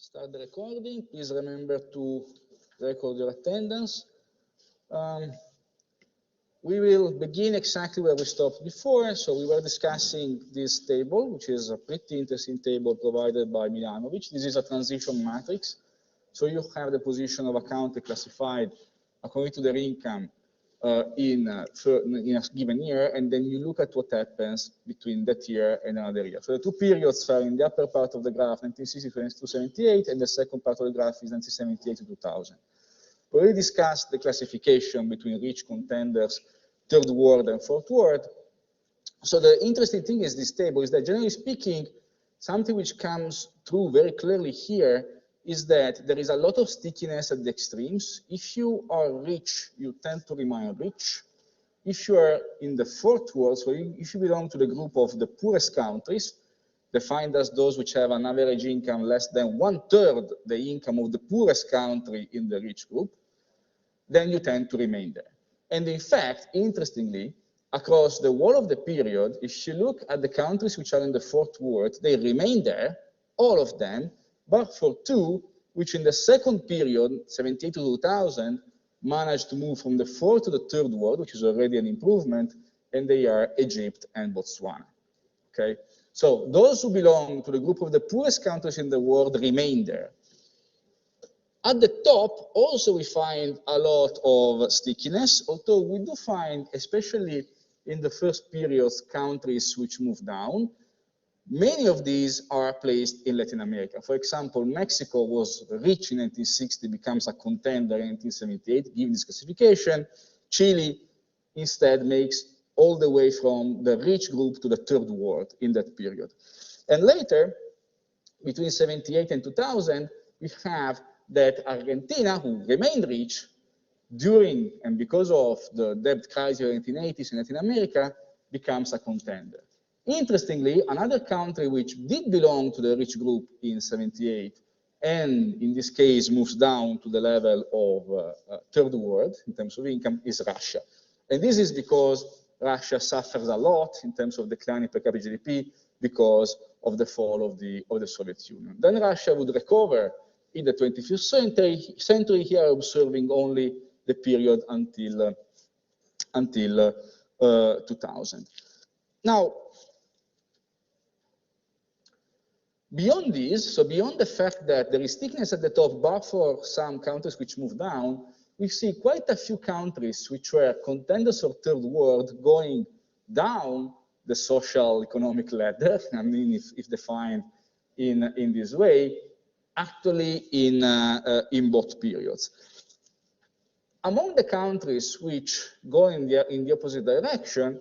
Start the recording. Please remember to record your attendance. We will begin exactly where we stopped before. So we were discussing this table, which is a pretty interesting table provided by Milanovic. This is a transition matrix. So you have the position of a country classified according to their income in a given year, and then you look at what happens between that year and another year. So the two periods are in the upper part of the graph, 1960 to 1978, and the second part of the graph is 1978 to 2000. We already discussed the classification between rich contenders, third world and fourth world. So the interesting thing is this table is that, generally speaking, something which comes through very clearly here is that there is a lot of stickiness at the extremes. If you are rich, you tend to remain rich. If you are in the fourth world, so if you belong to the group of the poorest countries, defined as those which have an average income less than 1/3 the income of the poorest country in the rich group, then you tend to remain there. And in fact, interestingly, across the whole of the period, if you look at the countries which are in the fourth world, they remain there, all of them, but for two, which in the second period, 78 to 2000, managed to move from the fourth to the third world, which is already an improvement, and they are Egypt and Botswana. Okay, so those who belong to the group of the poorest countries in the world remain there. At the top, also we find a lot of stickiness, although we do find, especially in the first periods, countries which move down. Many of these are placed in Latin America. For example, Mexico was rich in 1960, becomes a contender in 1978, given this classification. Chile instead makes all the way from the rich group to the third world in that period. And later, between 78 and 2000, we have that Argentina, who remained rich during and because of the debt crisis of the 1980s in Latin America, becomes a contender. Interestingly, another country which did belong to the rich group in 78, and in this case moves down to the level of third world in terms of income, is Russia. And this is because Russia suffers a lot in terms of declining per capita GDP because of the fall of the Soviet Union. Then Russia would recover in the 21st century, here observing only the period until 2000. Now, beyond this, so beyond the fact that there is thickness at the top, but for some countries which move down, we see quite a few countries which were contenders of third world going down the social economic ladder, I mean, if defined in this way, actually in both periods. Among the countries which go in the opposite direction,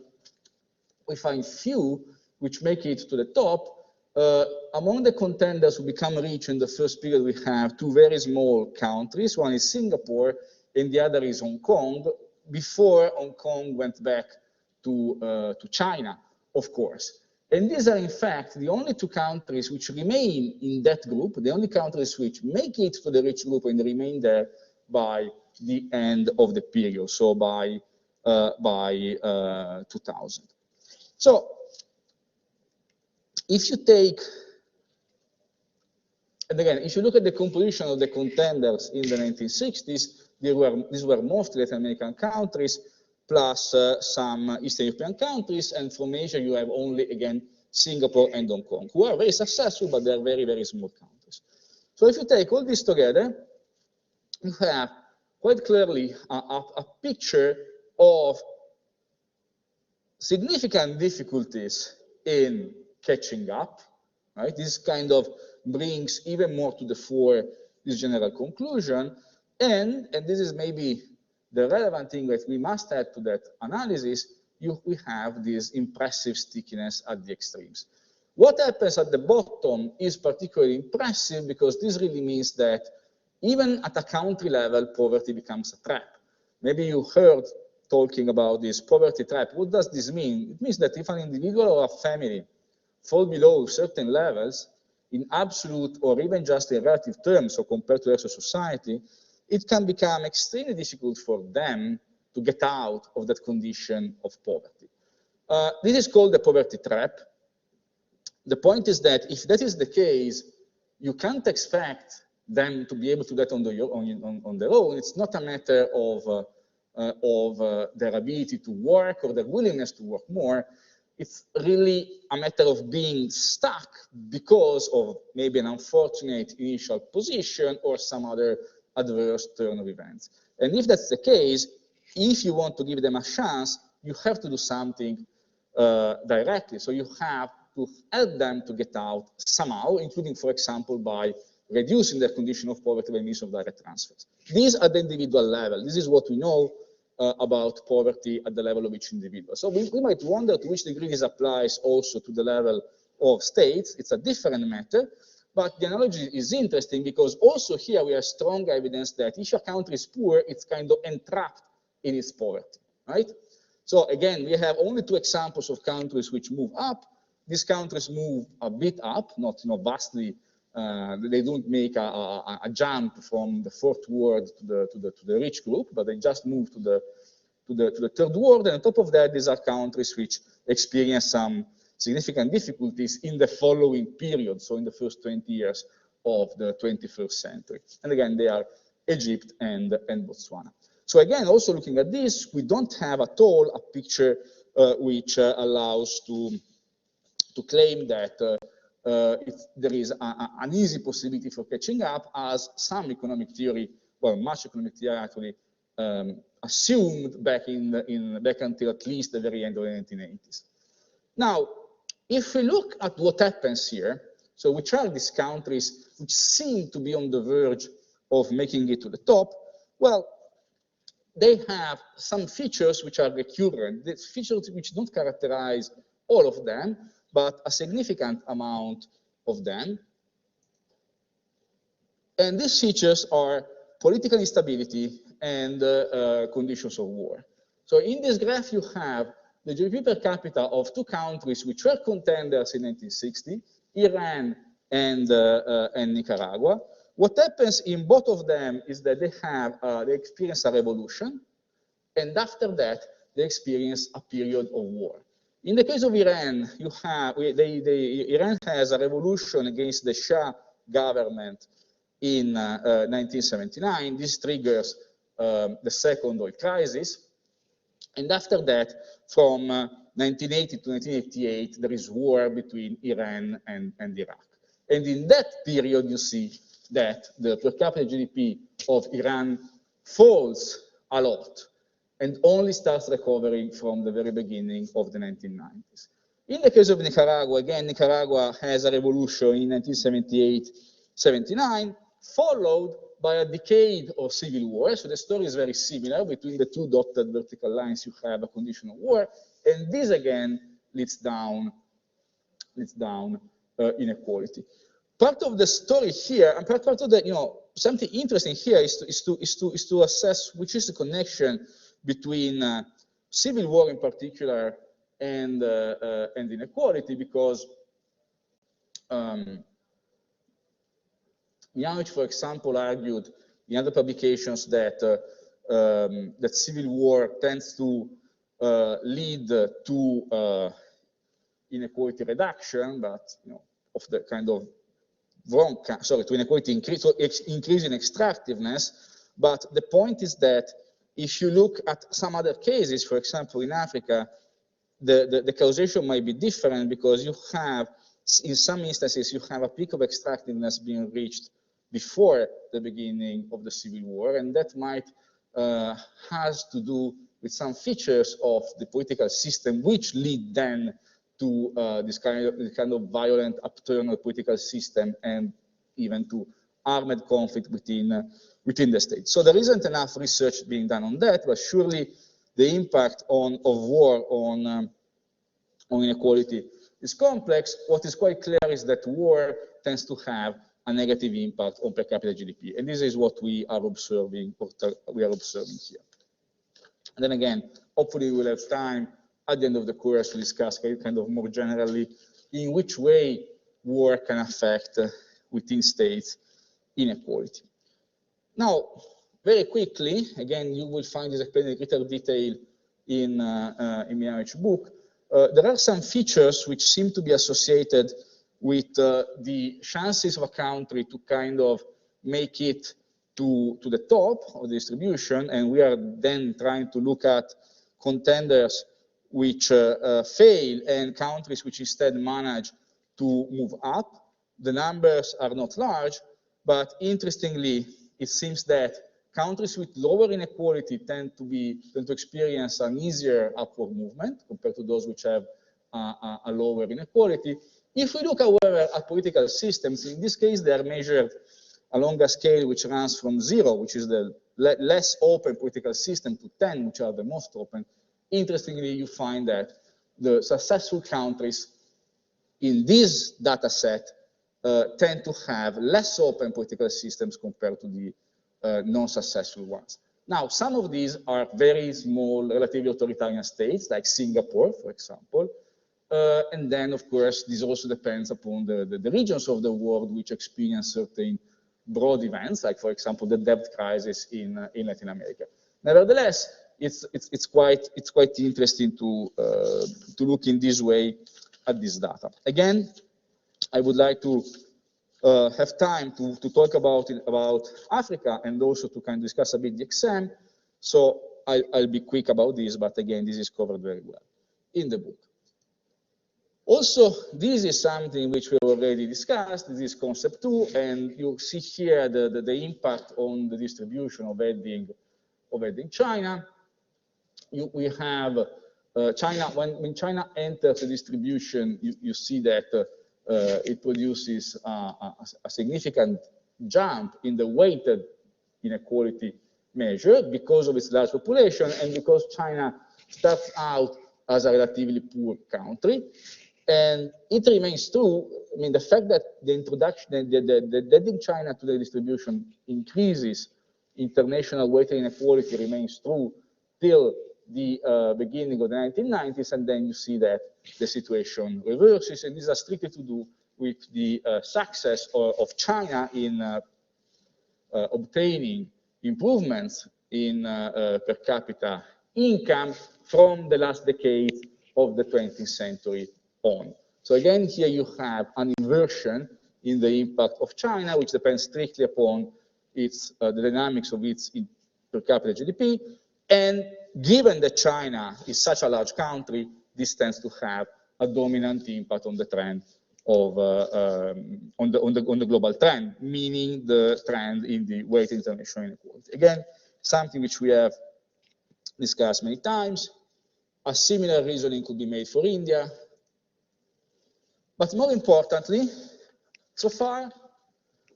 we find few which make it to the top. Among the contenders who become rich in the first period, we have two very small countries. One is Singapore, and the other is Hong Kong, before Hong Kong went back to China, of course. And these are, in fact, the only two countries which remain in that group, the only countries which make it to the rich group and remain there by the end of the period, so by 2000. So, if you take, and again, if you look at the composition of the contenders in the 1960s, these were mostly Latin American countries, plus some Eastern European countries, and from Asia you have only, again, Singapore and Hong Kong, who are very successful, but they're very, very small countries. So if you take all this together, you have quite clearly a picture of significant difficulties in catching up, right? This kind of brings even more to the fore this general conclusion, and this is maybe the relevant thing that we must add to that analysis, we have this impressive stickiness at the extremes. What happens at the bottom is particularly impressive because this really means that even at a country level, poverty becomes a trap. Maybe you heard talking about this poverty trap. What does this mean? It means that if an individual or a family fall below certain levels, in absolute or even just in relative terms, so compared to the rest of society, it can become extremely difficult for them to get out of that condition of poverty. This is called the poverty trap. The point is that if that is the case, you can't expect them to be able to do that on their own. It's not a matter of their ability to work or their willingness to work more. It's really a matter of being stuck because of maybe an unfortunate initial position or some other adverse turn of events. And if that's the case, if you want to give them a chance, you have to do something directly. So you have to help them to get out somehow, including, for example, by reducing their condition of poverty by means of direct transfers. These at the individual level. This is what we know about poverty at the level of each individual. So we might wonder to which degree this applies also to the level of states. It's a different matter, but the analogy is interesting because also here we have strong evidence that if a country is poor, it's kind of entrapped in its poverty, right? So again, we have only 2 examples of countries which move up. These countries move a bit up, not vastly. They don't make a jump from the 4th world to the rich group, but they just move to the 3rd world. And on top of that, these are countries which experience some significant difficulties in the following period, so in the first 20 years of the 21st century. And again, they are Egypt and Botswana. So again, also looking at this, we don't have at all a picture which allows to claim that there is an easy possibility for catching up, as some economic theory, well, much economic theory actually assumed back until at least the very end of the 1980s. Now, if we look at what happens here, so which are these countries which seem to be on the verge of making it to the top, well, they have some features which are recurrent, these features which don't characterize all of them, but a significant amount of them. And these features are political instability and conditions of war. So in this graph you have the GDP per capita of 2 countries which were contenders in 1960, Iran and Nicaragua. What happens in both of them is that they experience a revolution, and after that they experience a period of war. In the case of Iran, Iran has a revolution against the Shah government in 1979. This triggers the second oil crisis. And after that, from 1980 to 1988, there is war between Iran and Iraq. And in that period, you see that the per capita GDP of Iran falls a lot and only starts recovering from the very beginning of the 1990s. In the case of Nicaragua, again, Nicaragua has a revolution in 1978-79, followed by a decade of civil war. So the story is very similar. Between the 2 dotted vertical lines, you have a condition of war, and this again leads down inequality. Part of the story here, and part of the, something interesting here is to assess which is the connection between civil war in particular and inequality, because Mianovic, for example, argued in other publications that that civil war tends to lead to inequality reduction, but of the kind of wrong, sorry, to inequality increase, so increase in extractiveness. But the point is that if you look at some other cases, for example, in Africa, the causation might be different, because you have, in some instances, you have a peak of extractiveness being reached before the beginning of the civil war, and that might has to do with some features of the political system which lead then to this kind of violent upturn of the political system and even to armed conflict within the state. So there isn't enough research being done on that, but surely the impact of war on inequality is complex. What is quite clear is that war tends to have a negative impact on per capita GDP, and this is what we are observing here. And then again, hopefully we'll have time at the end of the course to discuss kind of more generally in which way war can affect within states inequality. Now, very quickly, again, you will find this explained in greater detail in Mianovic's book. There are some features which seem to be associated with the chances of a country to kind of make it to the top of the distribution, and we are then trying to look at contenders which fail and countries which instead manage to move up. The numbers are not large, but interestingly, it seems that countries with lower inequality tend to experience an easier upward movement compared to those which have a lower inequality. If we look, however, at political systems, in this case, they are measured along a scale which runs from 0, which is the less open political system, to 10, which are the most open. Interestingly, you find that the successful countries in this data set tend to have less open political systems compared to the non-successful ones. Now, some of these are very small, relatively authoritarian states, like Singapore, for example. And then, of course, this also depends upon the regions of the world which experience certain broad events, like, for example, the debt crisis in Latin America. Nevertheless, it's quite interesting to look in this way at this data. Again, I would like to have time to talk about Africa and also to kind of discuss a bit the exam. So I'll be quick about this, but again, this is covered very well in the book. Also, this is something which we already discussed. This is concept 2, and you see here the impact on the distribution of heading China. We have China, when China enters the distribution, you see that it produces a significant jump in the weighted inequality measure because of its large population and because China starts out as a relatively poor country. And it remains true. I mean, the fact that the introduction, the adding China to the distribution increases international weighted inequality remains true till the beginning of the 1990s, and then you see that the situation reverses, and this has strictly to do with the success of China in obtaining improvements in per capita income from the last decade of the 20th century on. So again, here you have an inversion in the impact of China, which depends strictly upon its the dynamics of its per capita GDP. And given that China is such a large country, this tends to have a dominant impact on the trend of on the global trend, meaning the trend in the weighted international inequality. Again, something which we have discussed many times. A similar reasoning could be made for India. But more importantly, so far,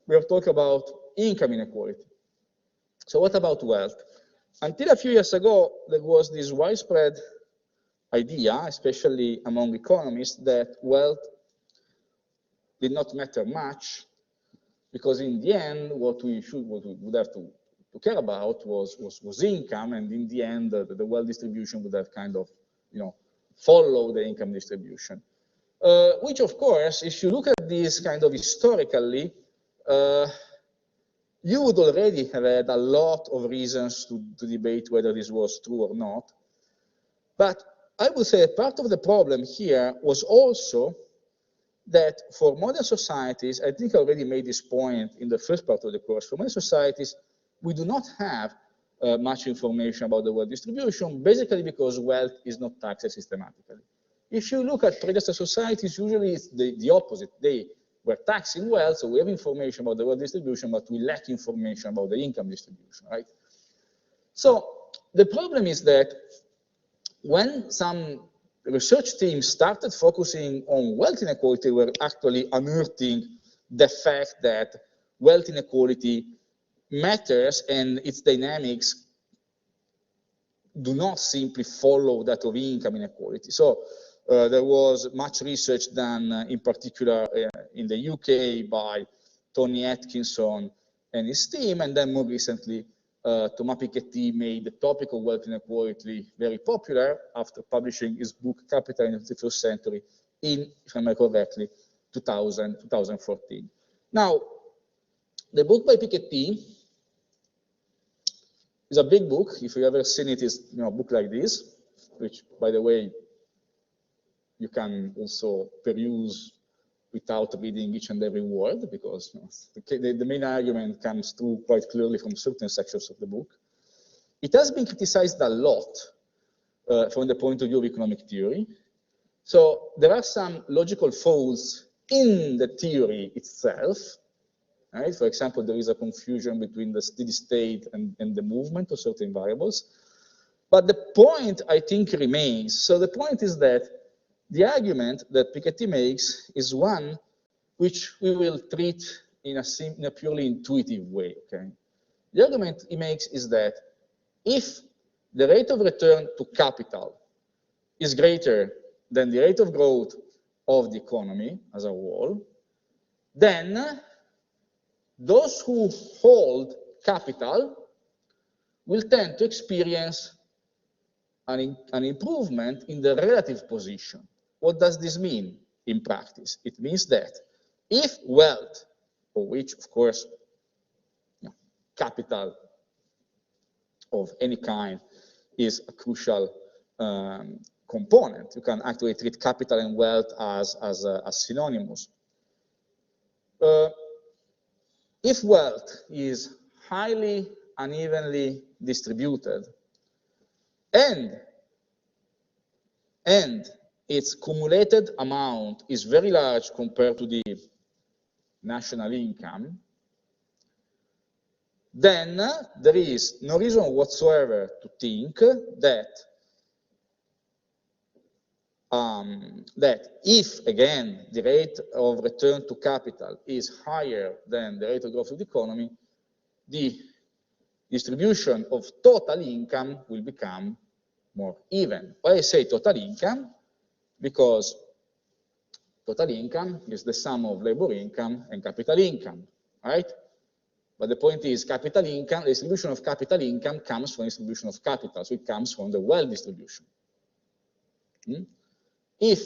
we have talked about income inequality. So what about wealth? Until a few years ago, there was this widespread idea, especially among economists, that wealth did not matter much, because in the end, what we would have to care about was income, and in the end, the wealth distribution would have kind of, follow the income distribution. Which, of course, if you look at this kind of historically, you would already have had a lot of reasons to debate whether this was true or not. But I would say part of the problem here was also that for modern societies, I think I already made this point in the first part of the course, for modern societies, we do not have much information about the wealth distribution, basically because wealth is not taxed systematically. If you look at predecessor societies, usually it's the opposite. They were taxing wealth, so we have information about the wealth distribution, but we lack information about the income distribution, right? So the problem is that when some research teams started focusing on wealth inequality, we're actually unearthing the fact that wealth inequality matters and its dynamics do not simply follow that of income inequality. So there was much research done, in particular in the UK by Tony Atkinson and his team, and then more recently, Thomas Piketty made the topic of wealth inequality very popular after publishing his book Capital in the 21st Century in, if I remember correctly, 2014. Now, the book by Piketty is a big book. If you've ever seen it, it's a book like this, which, by the way, you can also peruse without reading each and every word, because the main argument comes through quite clearly from certain sections of the book. It has been criticized a lot from the point of view of economic theory. So there are some logical faults in the theory itself. Right? For example, there is a confusion between the steady state and the movement of certain variables. But the point, I think, remains. So the point is that the argument that Piketty makes is one which we will treat in a purely intuitive way. Okay? The argument he makes is that if the rate of return to capital is greater than the rate of growth of the economy as a whole, then those who hold capital will tend to experience an improvement in the relative position. What does this mean in practice? It means that if wealth, for which, of course, capital of any kind is a crucial component, you can actually treat capital and wealth as synonymous. If wealth is highly unevenly distributed and its cumulated amount is very large compared to the national income, then there is no reason whatsoever to think that if, again, the rate of return to capital is higher than the rate of growth of the economy, the distribution of total income will become more even. Why I say total income? Because total income is the sum of labor income and capital income, right? But the point is, capital income, the distribution of capital income comes from the distribution of capital, so it comes from the wealth distribution. If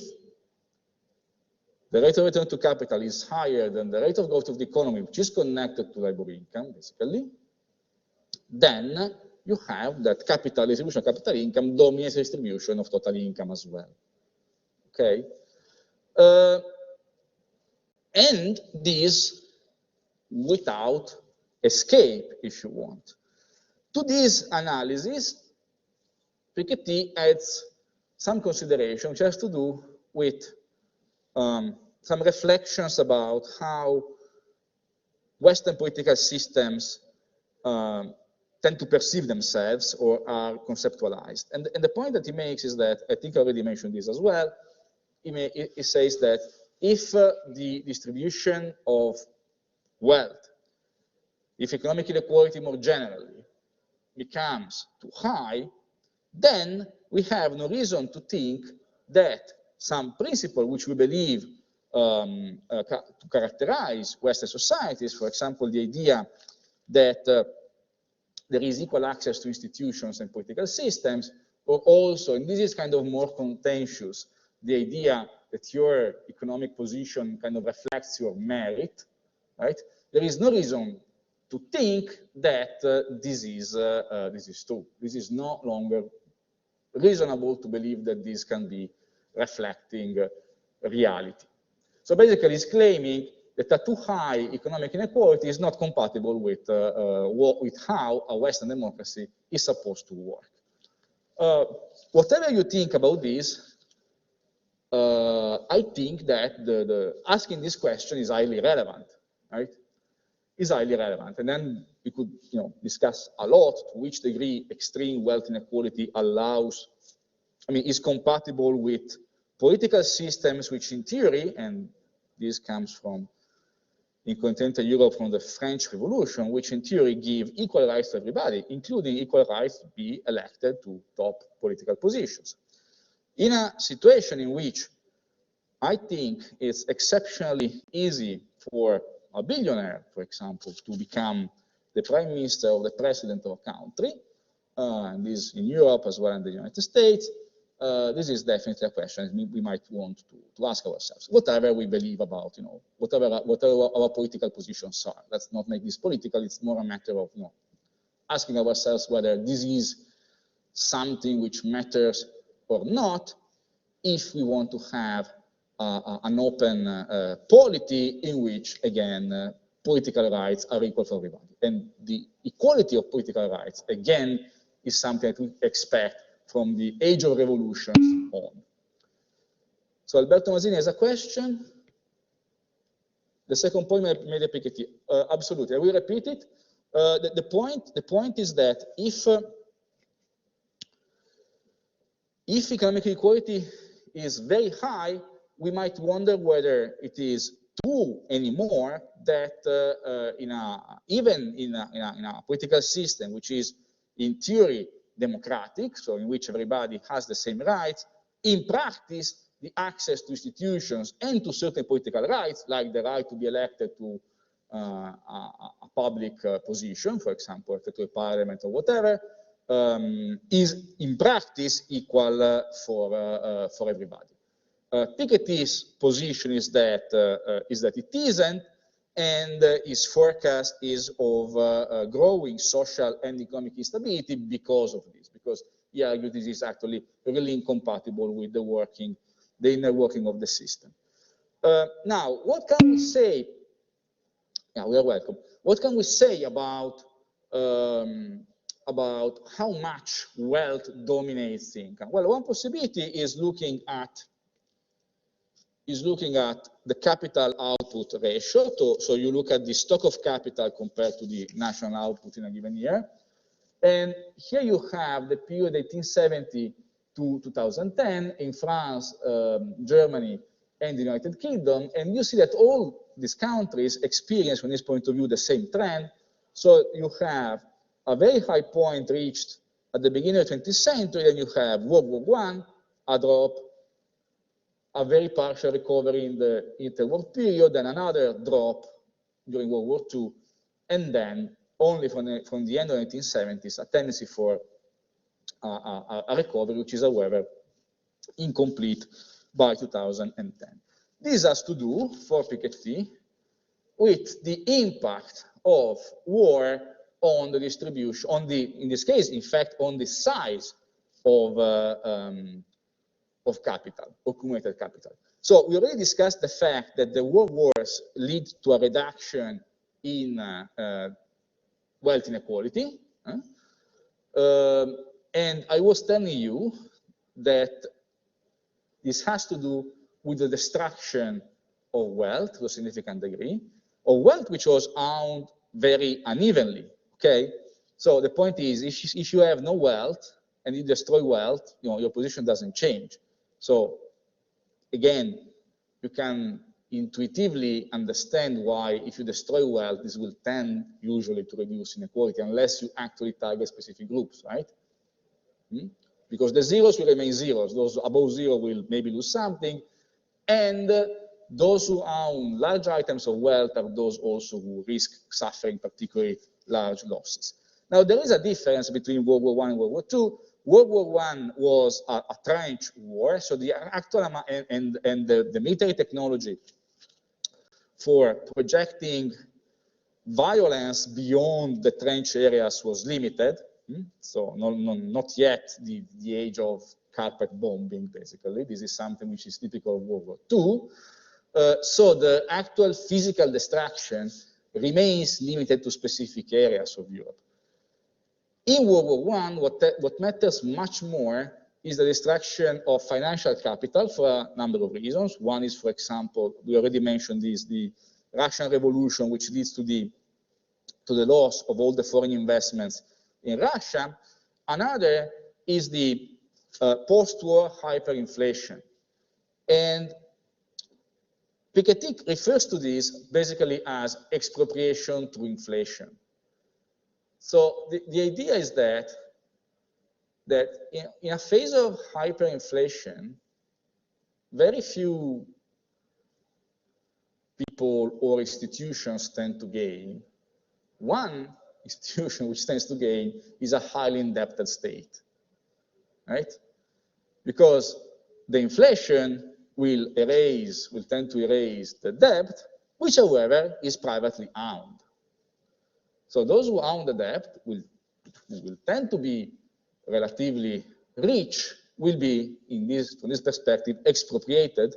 the rate of return to capital is higher than the rate of growth of the economy, which is connected to labor income, basically, then you have that capital distribution of capital income dominates the distribution of total income as well. Okay? And this without escape, if you want. To this analysis, Piketty adds some consideration which has to do with some reflections about how Western political systems tend to perceive themselves or are conceptualized. And the point that he makes is that, I think I already mentioned this as well, he says that if the distribution of wealth, if economic inequality more generally becomes too high, then we have no reason to think that some principle which we believe to characterize Western societies, for example, the idea that there is equal access to institutions and political systems, or also, and this is kind of more contentious, the idea that your economic position kind of reflects your merit, right? There is no reason to think that this is true. This is no longer reasonable to believe that this can be reflecting reality. So basically, he's claiming that a too high economic inequality is not compatible with how a Western democracy is supposed to work. Whatever you think about this, I think that asking this question is highly relevant, right? Is highly relevant, and then we could, discuss a lot to which degree extreme wealth inequality is compatible with political systems which, in theory, and this comes from in continental Europe from the French Revolution, which in theory give equal rights to everybody, including equal rights to be elected to top political positions. In a situation in which I think it's exceptionally easy for a billionaire, for example, to become the prime minister or the president of a country, and this in Europe as well as in the United States, this is definitely a question we might want to ask ourselves. Whatever we believe about, whatever our political positions are. Let's not make this political. It's more a matter of, asking ourselves whether this is something which matters or not, if we want to have an open polity in which, again, political rights are equal for everybody. And the equality of political rights, again, is something that we expect from the age of revolutions on. So Alberto Mazzini has a question. The second point made a Piketty. Absolutely, I will repeat it. The point is that if economic equality is very high, we might wonder whether it is true anymore that even in a political system which is in theory democratic, so in which everybody has the same rights, in practice the access to institutions and to certain political rights, like the right to be elected to a public position, for example, to a parliament or whatever, is in practice equal for everybody. Piketty's position is that it isn't, and his forecast is of growing social and economic instability because of this, because he argued this is actually really incompatible with the inner working of the system. Now, what can we say? Yeah, we are welcome. What can we say about how much wealth dominates income? Well, one possibility is looking at the capital output ratio. So you look at the stock of capital compared to the national output in a given year. And here you have the period 1870 to 2010 in France, Germany, and the United Kingdom. And you see that all these countries experience, from this point of view, the same trend. So you have a very high point reached at the beginning of the 20th century, then you have World War I, a drop, a very partial recovery in the interwar period, then another drop during World War II, and then only from the end of the 1970s, a tendency for a recovery, which is, however, incomplete by 2010. This has to do, for Piketty, with the impact of war on the distribution, in this case, in fact, on the size of capital, accumulated capital. So we already discussed the fact that the world wars lead to a reduction in wealth inequality. And I was telling you that this has to do with the destruction of wealth to a significant degree, of wealth which was owned very unevenly, okay? So the point is, if you have no wealth and you destroy wealth, your position doesn't change. So again, you can intuitively understand why if you destroy wealth, this will tend usually to reduce inequality unless you actually target specific groups, right? Because the zeros will remain zeros. Those above zero will maybe lose something. And those who own large items of wealth are those also who risk suffering particularly large losses. Now, there is a difference between World War I and World War II. World War I was a trench war, so the actual and the military technology for projecting violence beyond the trench areas was limited. So not yet the age of carpet bombing, basically. This is something which is typical of World War II. So the actual physical destruction remains limited to specific areas of Europe. In World War I, what matters much more is the destruction of financial capital for a number of reasons. One is, for example, we already mentioned this, the Russian Revolution, which leads to the loss of all the foreign investments in Russia. Another is the post-war hyperinflation. And Piketty refers to this basically as expropriation through inflation. So the idea is that in a phase of hyperinflation, very few people or institutions tend to gain. One institution which tends to gain is a highly indebted state, right? Because the inflation will tend to erase the debt, which, however, is privately owned. So those who own the debt will tend to be relatively rich, will be, from this perspective, expropriated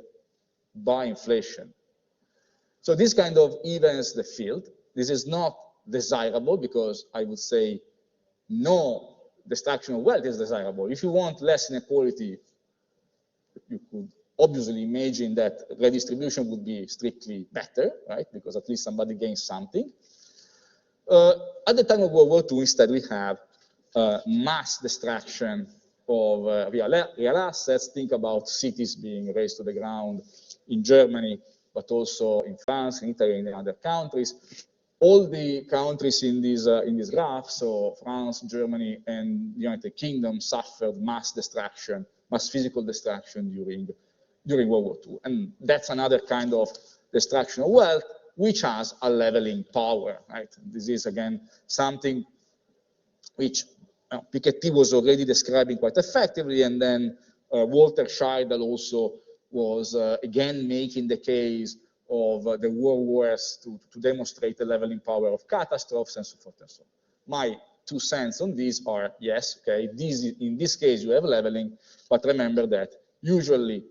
by inflation. So this kind of evens the field. This is not desirable because I would say no destruction of wealth is desirable. If you want less inequality, you could obviously imagine that redistribution would be strictly better, right? Because at least somebody gains something. At the time of World War II, instead, we have mass destruction of real assets. Think about cities being razed to the ground in Germany, but also in France, in Italy, and in other countries. All the countries in this graph, so France, Germany, and the United Kingdom, suffered mass destruction, mass physical destruction during World War II. And that's another kind of destruction of wealth, which has a leveling power, right? This is, again, something which Piketty was already describing quite effectively, and then Walter Scheidel also was, again, making the case of the world wars to demonstrate the leveling power of catastrophes and so forth and so on. My 2 cents on these are, yes, okay, in this case you have leveling, but remember that usually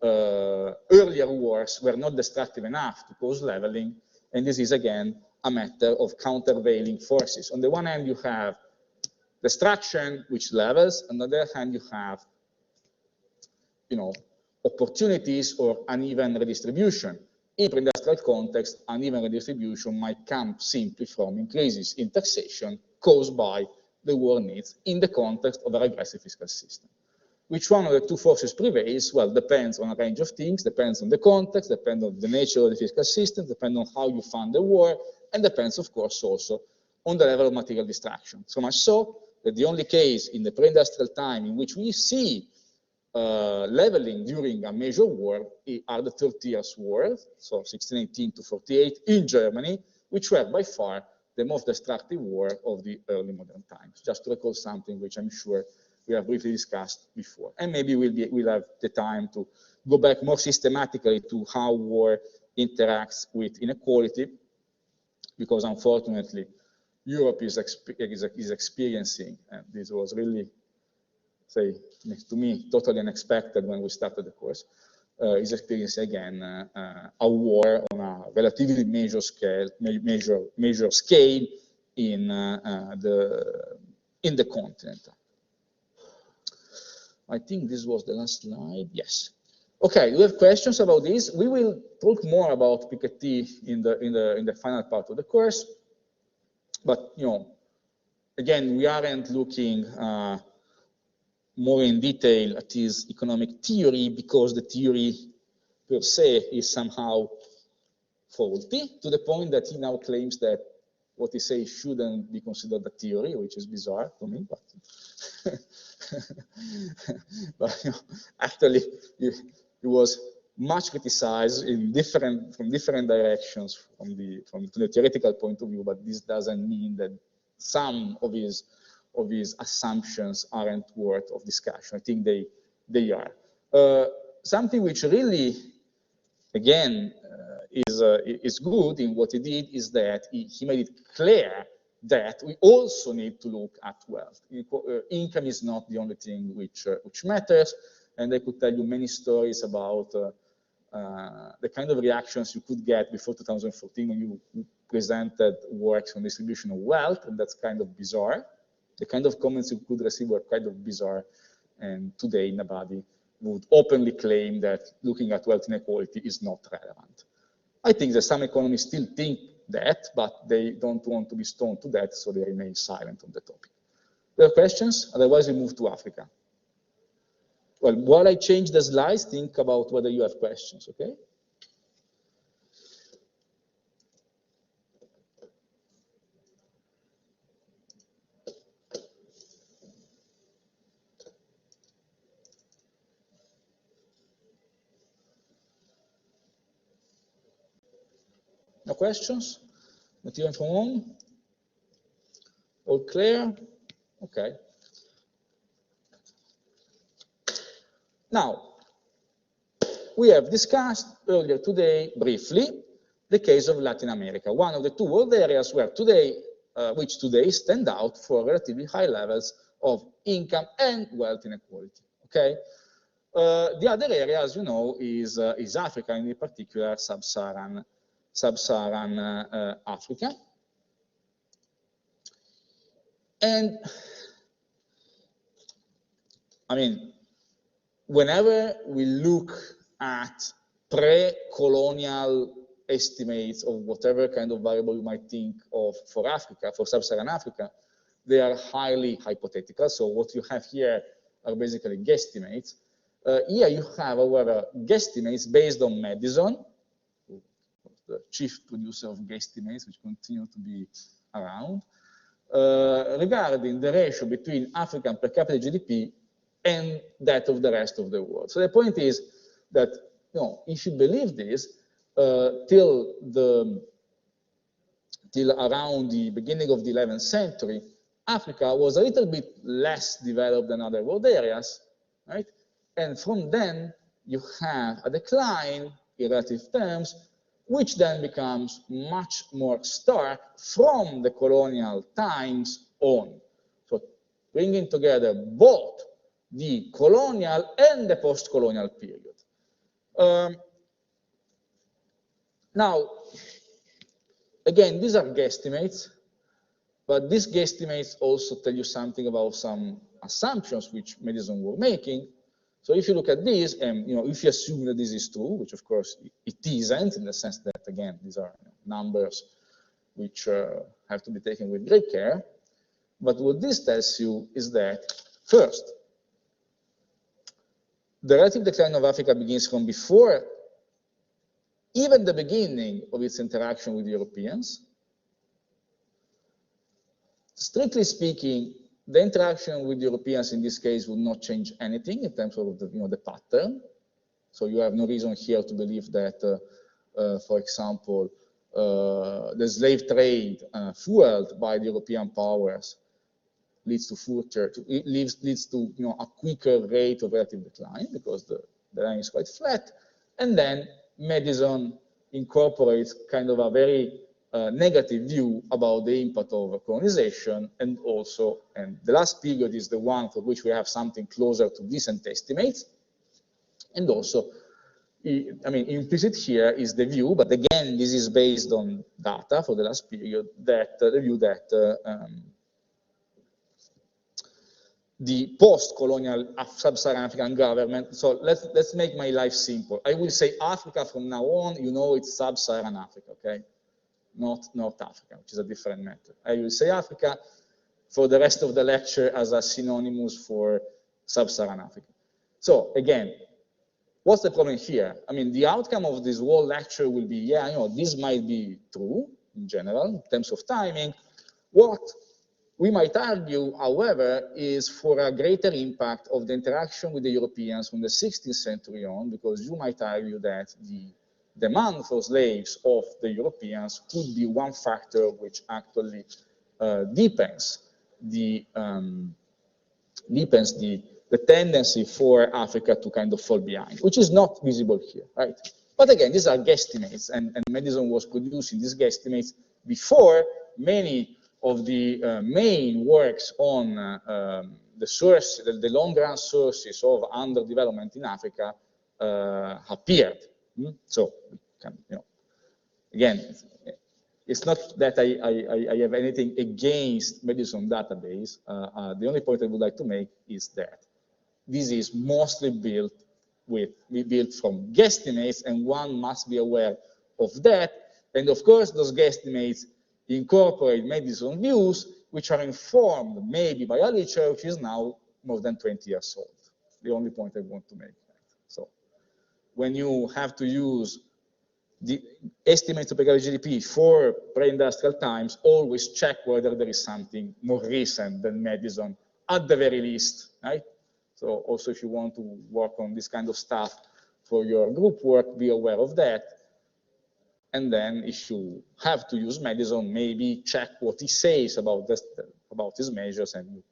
earlier wars were not destructive enough to cause leveling, and this is again a matter of countervailing forces. On the one hand, you have destruction, which levels. On the other hand, you have, opportunities or uneven redistribution. In pre-industrial context, uneven redistribution might come simply from increases in taxation caused by the war needs in the context of a regressive fiscal system. Which one of the two forces prevails? Well, depends on a range of things, depends on the context, depends on the nature of the fiscal system, depends on how you fund the war, and depends, of course, also on the level of material destruction. So much so that the only case in the pre-industrial time in which we see leveling during a major war are the 30 Years' War, so 1618 to 48 in Germany, which were by far the most destructive war of the early modern times. Just to recall something which I'm sure we have briefly discussed before. And maybe we'll have the time to go back more systematically to how war interacts with inequality, because unfortunately, Europe is experiencing, and this was really, say, to me, totally unexpected when we started the course, is experiencing again a war on a relatively major scale in the continent. I think this was the last slide. Yes. Okay, we have questions about this. We will talk more about Piketty in the final part of the course. But again, we aren't looking more in detail at his economic theory because the theory per se is somehow faulty, to the point that he now claims that what he says shouldn't be considered a theory, which is bizarre to me. But actually, he was much criticized from different directions from the theoretical point of view. But this doesn't mean that some of his assumptions aren't worth of discussion. I think they are. Something which really, again, is good in what he did is that he made it clear that we also need to look at wealth. Income is not the only thing which matters, and I could tell you many stories about the kind of reactions you could get before 2014 when you presented works on distribution of wealth, and that's kind of bizarre. The kind of comments you could receive were kind of bizarre, and today nobody would openly claim that looking at wealth inequality is not relevant. I think that some economists still think that, but they don't want to be stoned to death, so they remain silent on the topic. There are questions? Otherwise, we move to Africa. Well, while I change the slides, think about whether you have questions, okay? No questions? Not even from home? All clear? Okay. Now, we have discussed earlier today, briefly, the case of Latin America, one of the two world areas where which today stand out for relatively high levels of income and wealth inequality, okay? The other area, as you know, is Africa, and in particular sub-Saharan Africa. And I mean, whenever we look at pre-colonial estimates of whatever kind of variable you might think of for Africa, for sub-Saharan Africa, they are highly hypothetical. So what you have here are basically guesstimates. Here you have, however, guesstimates based on Madison, the chief producer of guesstimates, which continue to be around, regarding the ratio between African per capita GDP and that of the rest of the world. So the point is that, you know, if you believe this, till around the beginning of the 11th century, Africa was a little bit less developed than other world areas, right? And from then, you have a decline in relative terms, which then becomes much more stark from the colonial times on. So bringing together both the colonial and the post-colonial period. Now, again, these are guesstimates, but these guesstimates also tell you something about some assumptions which Madison were making. So if you look at this, and if you assume that this is true, which of course it isn't, in the sense that, again, these are numbers which have to be taken with great care. But what this tells you is that, first, the relative decline of Africa begins from before even the beginning of its interaction with Europeans. Strictly speaking, the interaction with Europeans in this case would not change anything in terms of the pattern. So you have no reason here to believe that, for example, the slave trade fueled by the European powers leads to a quicker rate of relative decline, because the line is quite flat. And then Madison incorporates kind of a very negative view about the impact of colonization, and the last period is the one for which we have something closer to decent estimates. And also, I mean, implicit here is the view, but again, this is based on data for the last period, that the view that the post-colonial sub-Saharan African government, so let's make my life simple. I will say Africa from now on, it's sub-Saharan Africa, okay? Not North Africa, which is a different matter. I will say Africa for the rest of the lecture as a synonymous for sub-Saharan Africa. So again, what's the problem here? I mean, the outcome of this whole lecture will be, this might be true in general in terms of timing. What we might argue, however, is for a greater impact of the interaction with the Europeans from the 16th century on, because you might argue that the demand for slaves of the Europeans could be one factor which actually deepens the tendency for Africa to kind of fall behind, which is not visible here, right? But again, these are guesstimates, and Madison was producing these guesstimates before many of the main works on the long-run sources of underdevelopment in Africa appeared. So, again, it's not that I have anything against Madison database. The only point I would like to make is that this is mostly built from guesstimates, and one must be aware of that. And of course, those guesstimates incorporate Madison views, which are informed maybe by a literature which is now more than 20 years old. The only point I want to make. So, when you have to use the estimates of per capita GDP for pre-industrial times, always check whether there is something more recent than Madison, at the very least, right? So also, if you want to work on this kind of stuff for your group work, be aware of that. And then if you have to use Madison, maybe check what he says about his measures, and you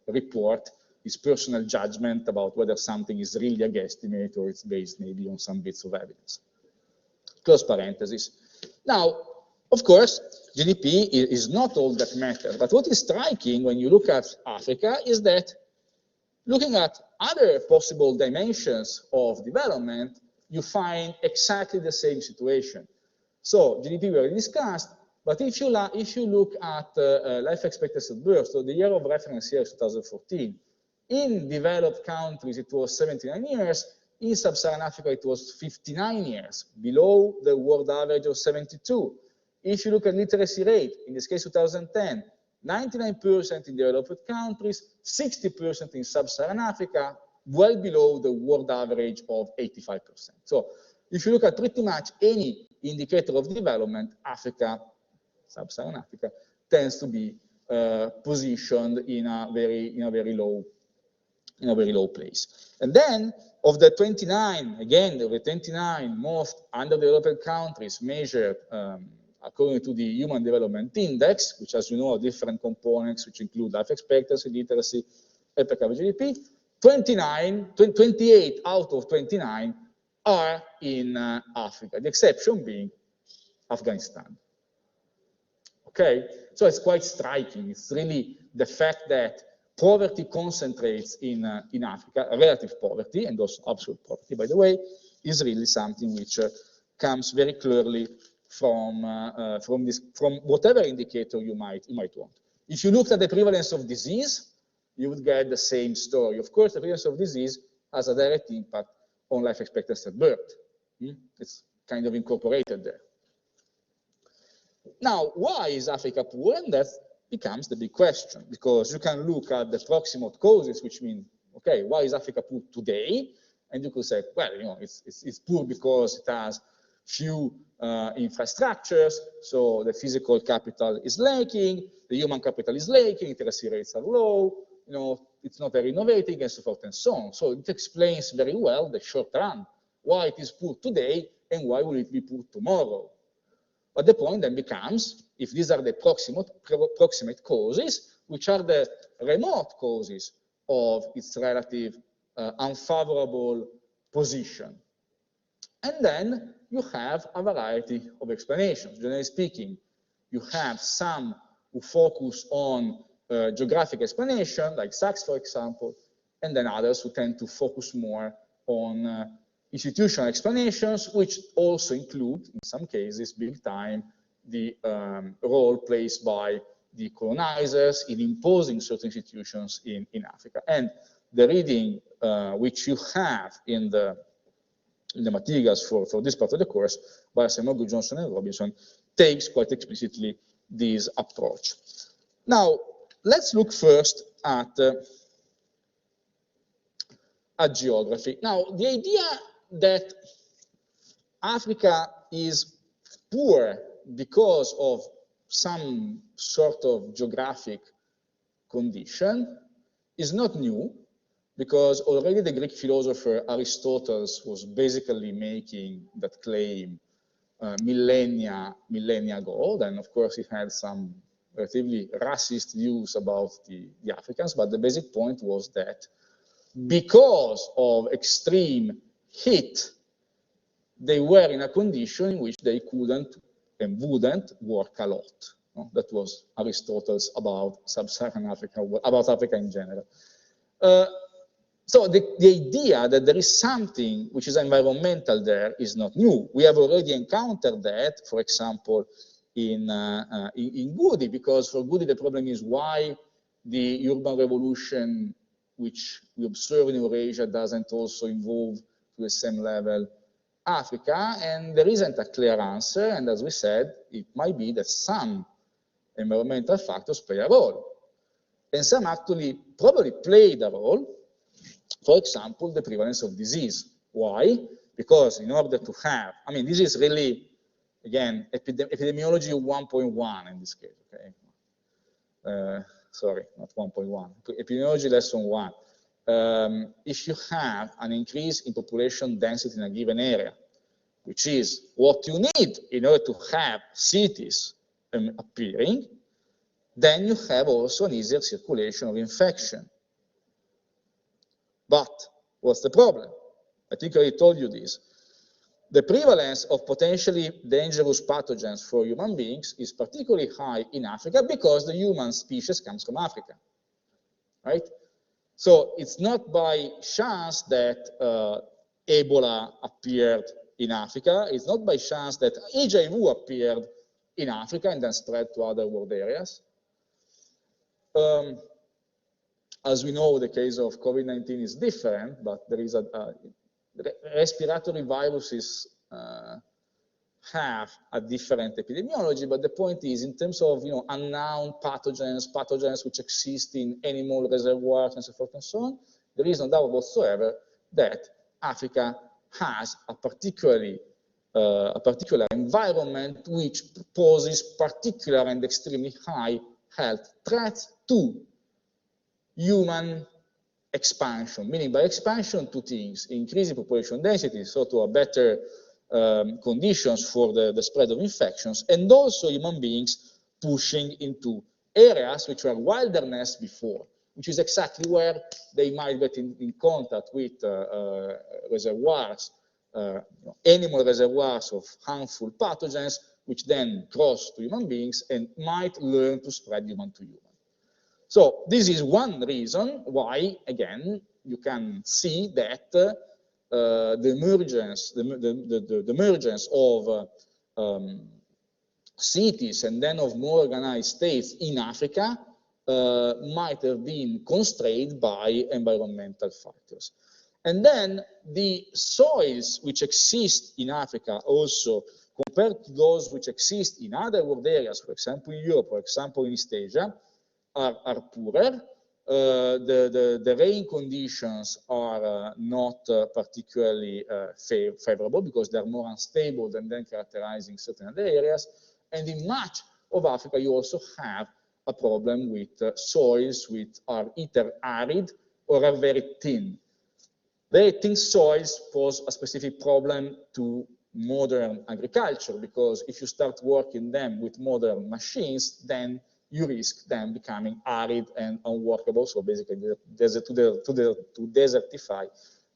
report his personal judgment about whether something is really a guesstimate or it's based maybe on some bits of evidence. Close parenthesis. Now, of course, GDP is not all that matters, but what is striking when you look at Africa is that Looking at other possible dimensions of development, you find exactly the same situation. So GDP we already discussed, but if you look at life expectancy at birth, so the year of reference here is 2014, in developed countries it was 79 years, in sub-Saharan Africa it was 59 years, below the world average of 72. If you look at literacy rate, in this case 2010, 99% in developed countries, 60% in sub-Saharan Africa, well below the world average of 85%. So if you look at pretty much any indicator of development, Africa, sub-Saharan Africa, tends to be positioned in a very low place. And then of the 29, again, of the 29 most underdeveloped countries measured according to the Human Development Index, which, as you know, are different components, which include life expectancy, literacy, and per capita GDP, 28 out of 29 are in Africa, the exception being Afghanistan. Okay, so it's quite striking. It's really the fact that poverty concentrates in Africa, relative poverty, and also absolute poverty, by the way, is really something which comes very clearly from whatever indicator you might want. If you looked at the prevalence of disease, you would get the same story. Of course, the prevalence of disease has a direct impact on life expectancy at birth. It's kind of incorporated there. Now, why is Africa poor? And that becomes the big question, because you can look at the proximate causes, which mean, okay, why is Africa poor today? And you could say, well, you know, it's poor because it has few infrastructures, so the physical capital is lacking, the human capital is lacking, literacy rates are low, you know, it's not very innovative, and so forth and so on. So it explains very well the short run, why it is poor today and why will it be poor tomorrow. But the point then becomes, if these are the proximate causes, which are the remote causes of its relative unfavorable position? And then you have a variety of explanations. Generally speaking, you have some who focus on geographic explanation, like Sachs, for example, and then others who tend to focus more on institutional explanations, which also include, in some cases, big time, the role placed by the colonizers in imposing certain institutions in Africa. And the reading which you have in the materials for this part of the course by Semoglu, Johnson, and Robinson takes quite explicitly this approach. Now, let's look first at geography. Now, the idea that Africa is poor because of some sort of geographic condition is not new, because already the Greek philosopher Aristotle was basically making that claim millennia ago. Then, of course, he had some relatively racist views about the Africans, but the basic point was that because of extreme heat, they were in a condition in which they couldn't and wouldn't work a lot. That was Aristotle's about sub-Saharan Africa, about Africa in general. So the idea that there is something which is environmental there is not new. We have already encountered that, for example, in Goody, because for Goody the problem is why the urban revolution which we observe in Eurasia doesn't also involve to the same level Africa, and there isn't a clear answer, and as we said, it might be that some environmental factors play a role, and some actually probably played a role. For example, the prevalence of disease. Why? Because in order to have, I mean, this is really, again, epidemiology 1.1 in this case, okay? Sorry, not 1.1, epidemiology lesson 1. If you have an increase in population density in a given area, which is what you need in order to have cities appearing, then you have also an easier circulation of infection. But what's the problem? I think I already told you this. The prevalence of potentially dangerous pathogens for human beings is particularly high in Africa because the human species comes from Africa, right? So it's not by chance that Ebola appeared in Africa. It's not by chance that HIV appeared in Africa and then spread to other world areas. As we know, the case of COVID-19 is different, but there is respiratory viruses have a different epidemiology, but the point is, in terms of unknown pathogens which exist in animal reservoirs and so forth and so on, there is no doubt whatsoever that Africa has a particular environment which poses particular and extremely high health threats to human expansion, meaning by expansion, two things: increasing population density, so to a better conditions for the spread of infections, and also human beings pushing into areas which were wilderness before, which is exactly where they might get in contact with reservoirs, animal reservoirs of harmful pathogens, which then cross to human beings and might learn to spread human to human. So this is one reason why, again, you can see that the emergence of cities and then of more organized states in Africa might have been constrained by environmental factors. And then the soils which exist in Africa also, compared to those which exist in other world areas, for example in Europe, for example in East Asia, are poorer. The rain conditions are not particularly favorable because they're more unstable than then characterizing certain other areas. And in much of Africa, you also have a problem with soils which are either arid or are very thin. Very thin soils pose a specific problem to modern agriculture, because if you start working them with modern machines, then you risk them becoming arid and unworkable, so basically to desertify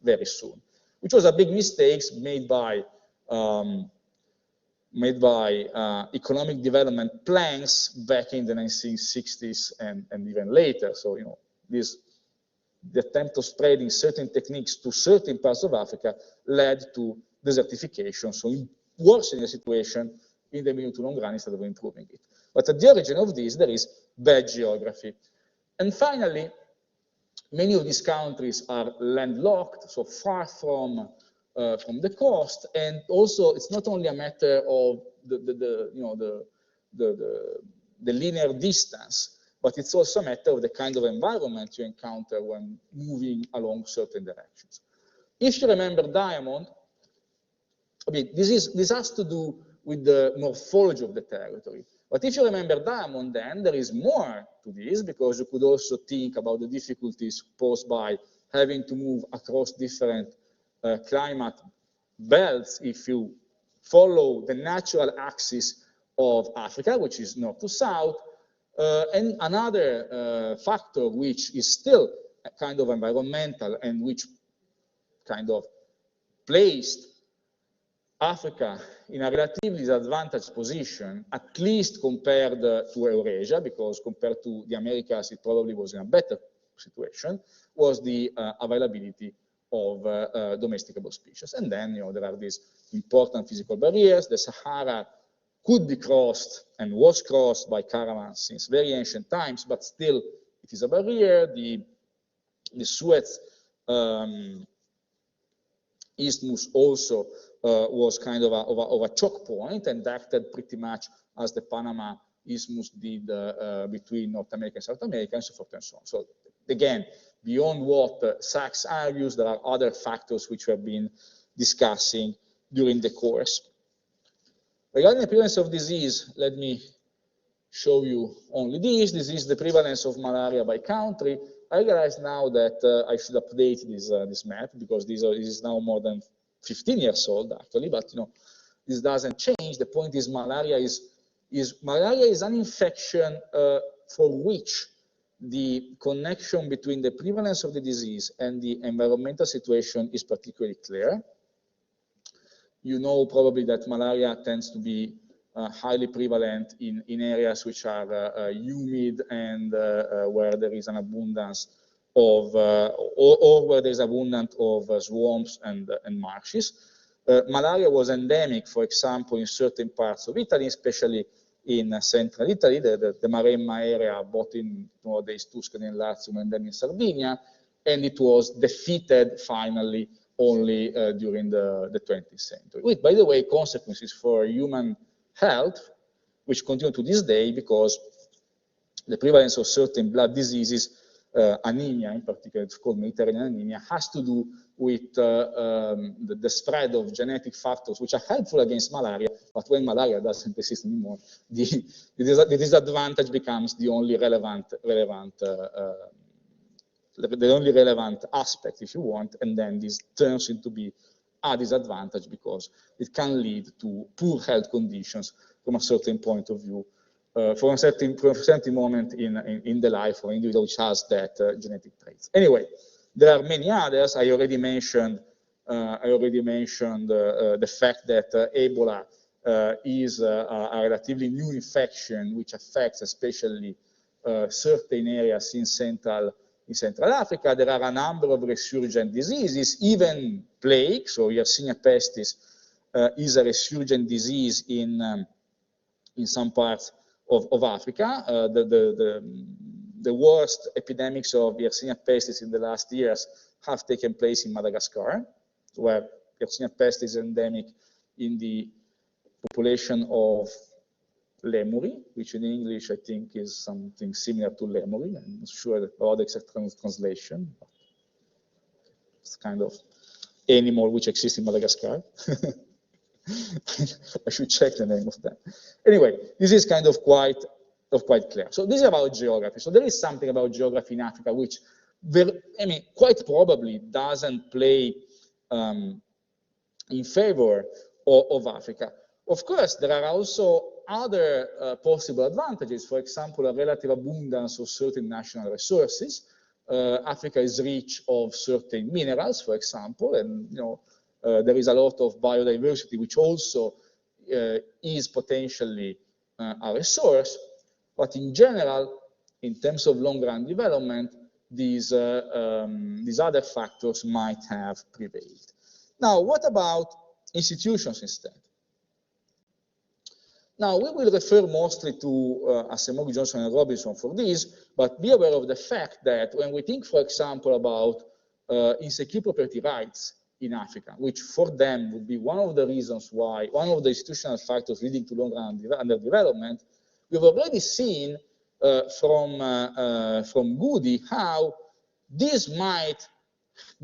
very soon, which was a big mistake made by economic development plans back in the 1960s and even later. So the attempt of spreading certain techniques to certain parts of Africa led to desertification, so worsening the situation in the medium to long run instead of improving it. But at the origin of this, there is bad geography. And finally, many of these countries are landlocked, so far from the coast, and also it's not only a matter of the linear distance, but it's also a matter of the kind of environment you encounter when moving along certain directions. If you remember Diamond, I mean, this has to do with the morphology of the territory. But if you remember Diamond, then there is more to this, because you could also think about the difficulties posed by having to move across different climate belts if you follow the natural axis of Africa, which is north to south. And another factor which is still a kind of environmental and which kind of placed Africa in a relatively disadvantaged position, at least compared to Eurasia, because compared to the Americas, it probably was in a better situation, was the availability of domesticable species. And then, there are these important physical barriers. The Sahara could be crossed and was crossed by caravans since very ancient times, but still it is a barrier. The Suez Isthmus also was kind of a choke point and acted pretty much as the Panama Isthmus did between North America and South America, and so forth and so on. So again, beyond what Sachs argues, there are other factors which we have been discussing during the course. Regarding the prevalence of disease, let me show you only this. This is the prevalence of malaria by country. I realize now that I should update this map, because this is now more than 15 years old, actually, but this doesn't change. The point is malaria is an infection for which the connection between the prevalence of the disease and the environmental situation is particularly clear. You know probably that malaria tends to be highly prevalent in areas which are humid and where there is an abundance or where there's abundance of swamps and marshes. Malaria was endemic, for example, in certain parts of Italy, especially in central Italy, the Maremma area, both in nowadays Tuscany and Latium, and then in Sardinia, and it was defeated finally only during the 20th century. With, by the way, consequences for human health, which continue to this day, because the prevalence of certain blood diseases, anemia in particular, it's called Mediterranean anemia, has to do with the spread of genetic factors which are helpful against malaria, but when malaria doesn't exist anymore, the disadvantage becomes the only relevant aspect, if you want, and then this turns into be a disadvantage because it can lead to poor health conditions from a certain point of view, for a certain moment in the life of an individual which has that genetic traits. Anyway, there are many others. I already mentioned the fact that Ebola is a relatively new infection which affects especially certain areas in Central Africa. There are a number of resurgent diseases, even plague. So Yersinia pestis is a resurgent disease in some parts of Africa. The worst epidemics of Yersinia pestis in the last years have taken place in Madagascar, where Yersinia pestis is endemic in the population of lemuri, which in English I think is something similar to lemury. I'm not sure about the exact translation. But it's kind of animal which exists in Madagascar. I should check the name of that. Anyway, this is kind of quite clear. So this is about geography. So there is something about geography in Africa which, quite probably doesn't play in favor of Africa. Of course, there are also other possible advantages. For example, a relative abundance of certain national resources. Africa is rich of certain minerals, for example, and there is a lot of biodiversity, which also is potentially a resource. But in general, in terms of long-run development, these other factors might have prevailed. Now, what about institutions instead? Now, we will refer mostly to Acemoglu, Johnson, and Robinson for this, but be aware of the fact that when we think, for example, about insecure property rights in Africa, which for them would be one of the reasons why, one of the institutional factors leading to long-run underdevelopment, we've already seen from Goody how this might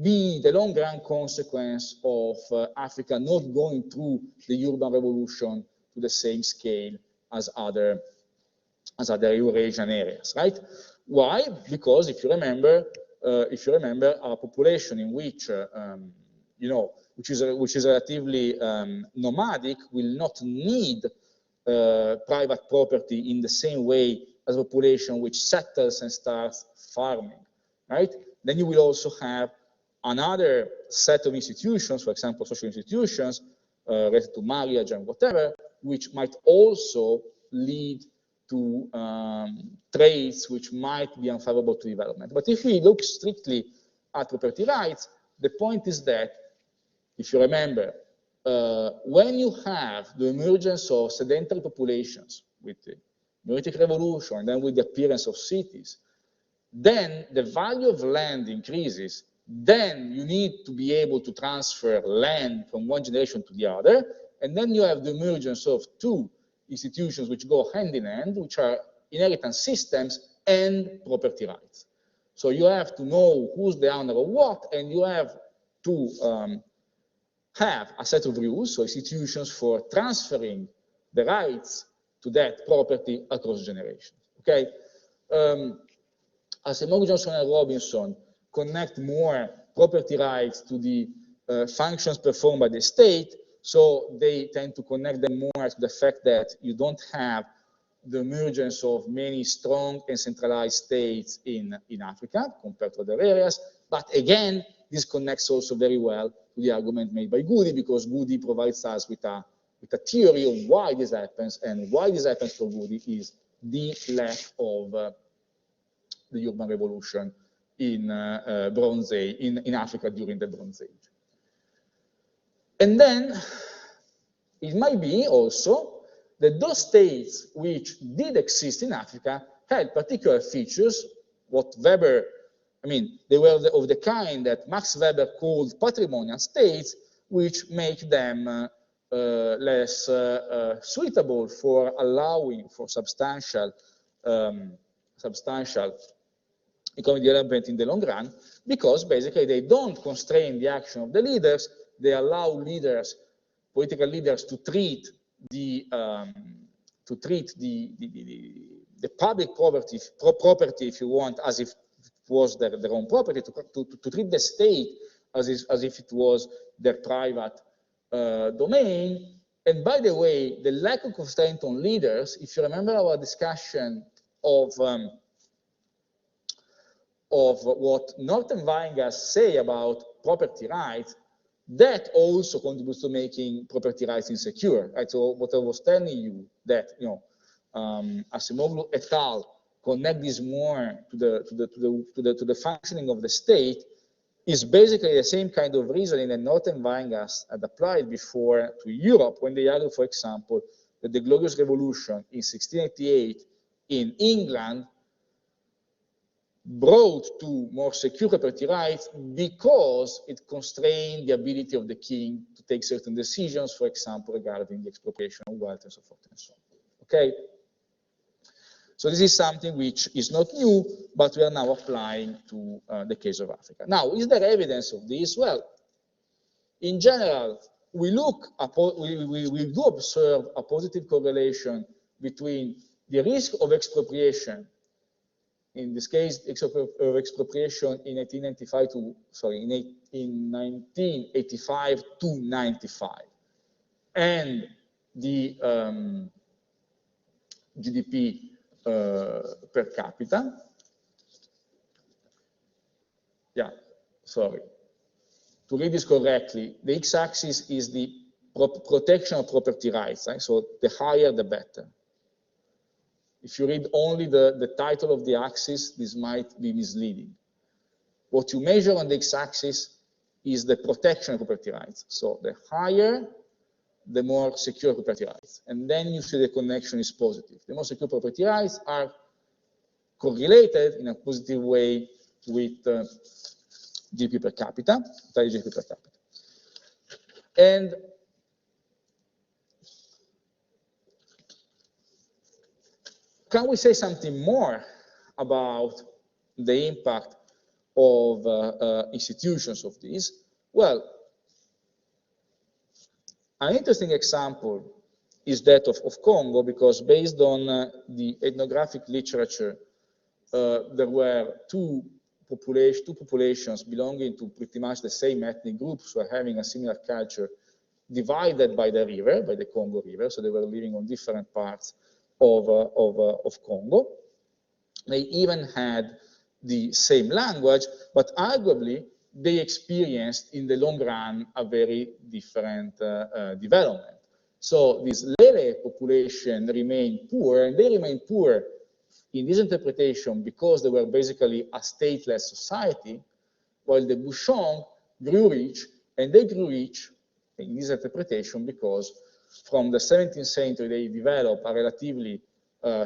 be the long-run consequence of Africa not going through the urban revolution to the same scale as other Eurasian areas, right? Why? Because if you remember, our population in which which is relatively nomadic will not need private property in the same way as a population which settles and starts farming, right? Then you will also have another set of institutions, for example, social institutions related to marriage and whatever, which might also lead to traits which might be unfavorable to development. But if we look strictly at property rights, the point is that, if you remember, when you have the emergence of sedentary populations with the Neolithic Revolution and then with the appearance of cities, then the value of land increases. Then you need to be able to transfer land from one generation to the other, and then you have the emergence of two institutions which go hand in hand, which are inheritance systems and property rights. So you have to know who's the owner of what, and you have to have a set of rules, so institutions for transferring the rights to that property across generations. Okay, Acemoglu, Johnson, and Robinson connect more property rights to the functions performed by the state, so they tend to connect them more to the fact that you don't have the emergence of many strong and centralized states in Africa compared to other areas. But again, this connects also very well to the argument made by Goody, because Goody provides us with a theory of why this happens, and why this happens for Goody is the lack of the urban revolution in Bronze Age, in Africa during the Bronze Age. And then it might be also that those states which did exist in Africa had particular features, what Weber, I mean, they were of the kind that Max Weber called patrimonial states, which make them less suitable for allowing for substantial economic development in the long run, because basically they don't constrain the action of the leaders, they allow leaders, political leaders, to treat the public property, if you want, as if it was their own property, to treat the state as if it was their private domain. And by the way, the lack of constraint on leaders, if you remember our discussion of what Norton Weingast say about property rights, that also contributes to making property rights insecure. Right? So what I was telling you, that Acemoglu et al. Connect this more to the functioning of the state, is basically the same kind of reasoning that Norton Weingast had applied before to Europe, when they argued, for example, that the Glorious Revolution in 1688 in England brought to more secure property rights because it constrained the ability of the king to take certain decisions, for example, regarding the expropriation of wealth and so forth and so on. Okay? So this is something which is not new, but we are now applying to the case of Africa. Now, is there evidence of this? Well, in general, we do observe a positive correlation between the risk of expropriation, in this case, of expropriation in 1985 to 95, and the GDP per capita. Yeah, sorry. To read this correctly, the x-axis is the protection of property rights, right? So the higher, the better. If you read only the title of the axis, this might be misleading. What you measure on the x-axis is the protection of property rights. So the higher, the more secure property rights. And then you see the connection is positive. The more secure property rights are correlated in a positive way with GDP per capita, GDP per capita. And can we say something more about the impact of institutions of this? Well, an interesting example is that of Congo, because based on the ethnographic literature, there were two populations belonging to pretty much the same ethnic groups, who are having a similar culture, divided by the river, by the Congo River, so they were living on different parts of Congo. They even had the same language, but arguably they experienced in the long run a very different development. So this Lele population remained poor, and they remained poor in this interpretation because they were basically a stateless society, while the Bushong grew rich, and they grew rich in this interpretation because from the 17th century they developed a relatively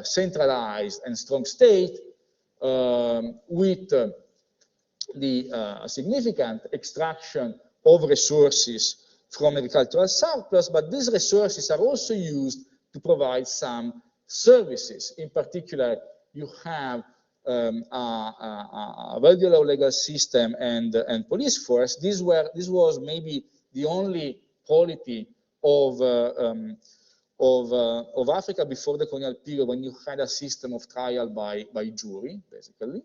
centralized and strong state with the significant extraction of resources from agricultural surplus, but these resources are also used to provide some services. In particular, you have a very low legal system and police force. This was maybe the only polity of Africa before the colonial period, when you had a system of trial by jury, basically.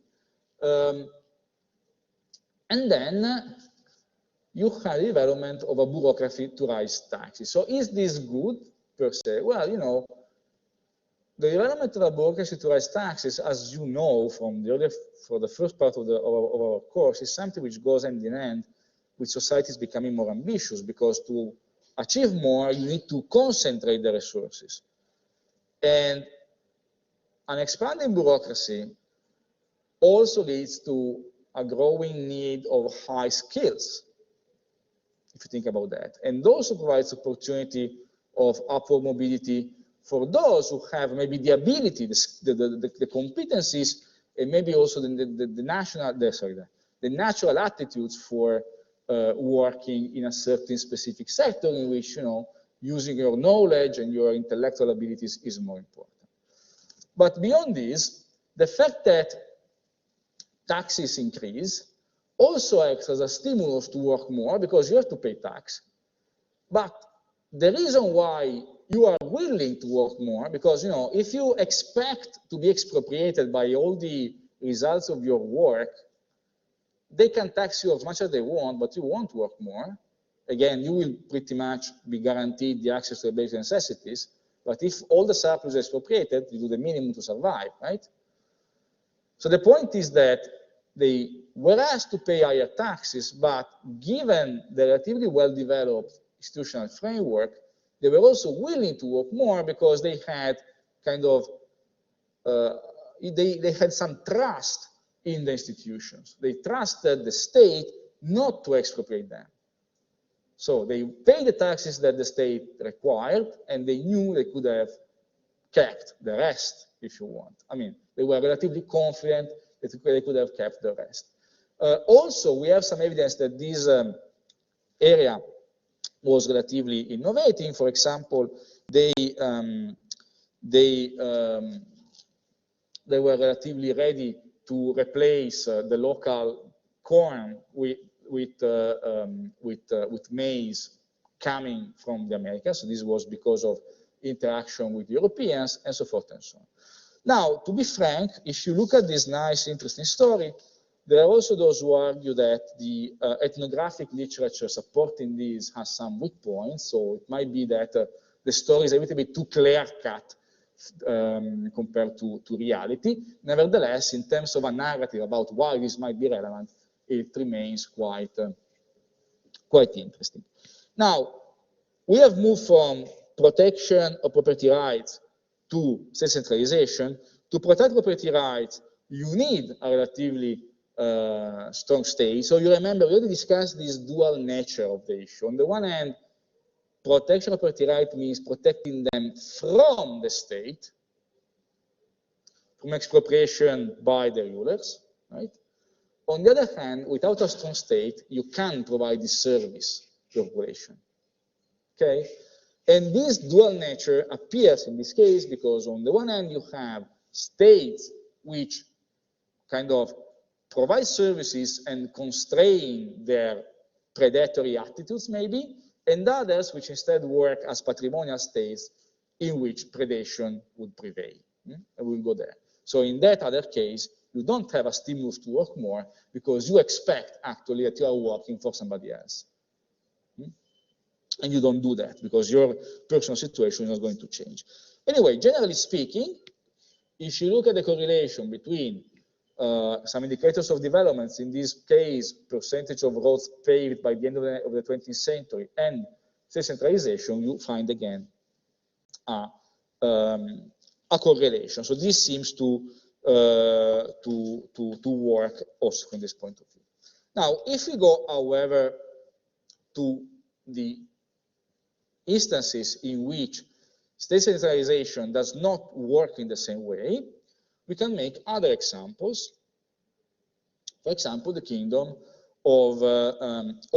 And then you had the development of a bureaucracy to raise taxes. So is this good per se? Well, you know, the development of a bureaucracy to raise taxes, as you know from for the first part of our course, is something which goes hand in hand with societies becoming more ambitious, because to achieve more, you need to concentrate the resources. And an expanding bureaucracy also leads to a growing need of high skills, if you think about that. And also provides opportunity of upward mobility for those who have maybe the ability, the competencies, and maybe also the natural attitudes for working in a certain specific sector in which, you know, using your knowledge and your intellectual abilities is more important. But beyond this, the fact that taxes increase also acts as a stimulus to work more because you have to pay tax. But the reason why you are willing to work more, because, you know, if you expect to be expropriated by all the results of your work, they can tax you as much as they want, but you won't work more. Again, you will pretty much be guaranteed the access to the basic necessities, but if all the surplus is expropriated, you do the minimum to survive, right? So the point is that they were asked to pay higher taxes, but given the relatively well-developed institutional framework, they were also willing to work more because they had kind of, they had some trust in the institutions. They trusted the state not to expropriate them. So they paid the taxes that the state required, and they knew they could have kept the rest, if you want. I mean, they were relatively confident that they could have kept the rest. Also, we have some evidence that this area was relatively innovating. For example, they were relatively ready to replace the local corn with maize coming from the Americas. So this was because of interaction with Europeans and so forth and so on. Now, to be frank, if you look at this nice, interesting story, there are also those who argue that the ethnographic literature supporting this has some weak points. So it might be that the story is a little bit too clear-cut compared to reality. Nevertheless, in terms of a narrative about why this might be relevant, it remains quite interesting. Now, we have moved from protection of property rights to state centralization. To protect property rights, you need a relatively strong state. So you remember, we already discussed this dual nature of the issue. On the one hand, protection of property rights means protecting them from the state, from expropriation by the rulers, right? On the other hand, without a strong state, you can't provide this service to the population, okay? And this dual nature appears in this case because on the one hand, you have states which kind of provide services and constrain their predatory attitudes maybe, and others which instead work as patrimonial states in which predation would prevail. And we'll go there. So in that other case, you don't have a stimulus to work more because you expect actually that you are working for somebody else. And you don't do that because your personal situation is not going to change. Anyway, generally speaking, if you look at the correlation between some indicators of developments, in this case, percentage of roads paved by the end of the 20th century and state centralization, you find again a correlation. So this seems to work also from this point of view. Now, if we go, however, to the instances in which state centralization does not work in the same way, we can make other examples. For example, the Kingdom of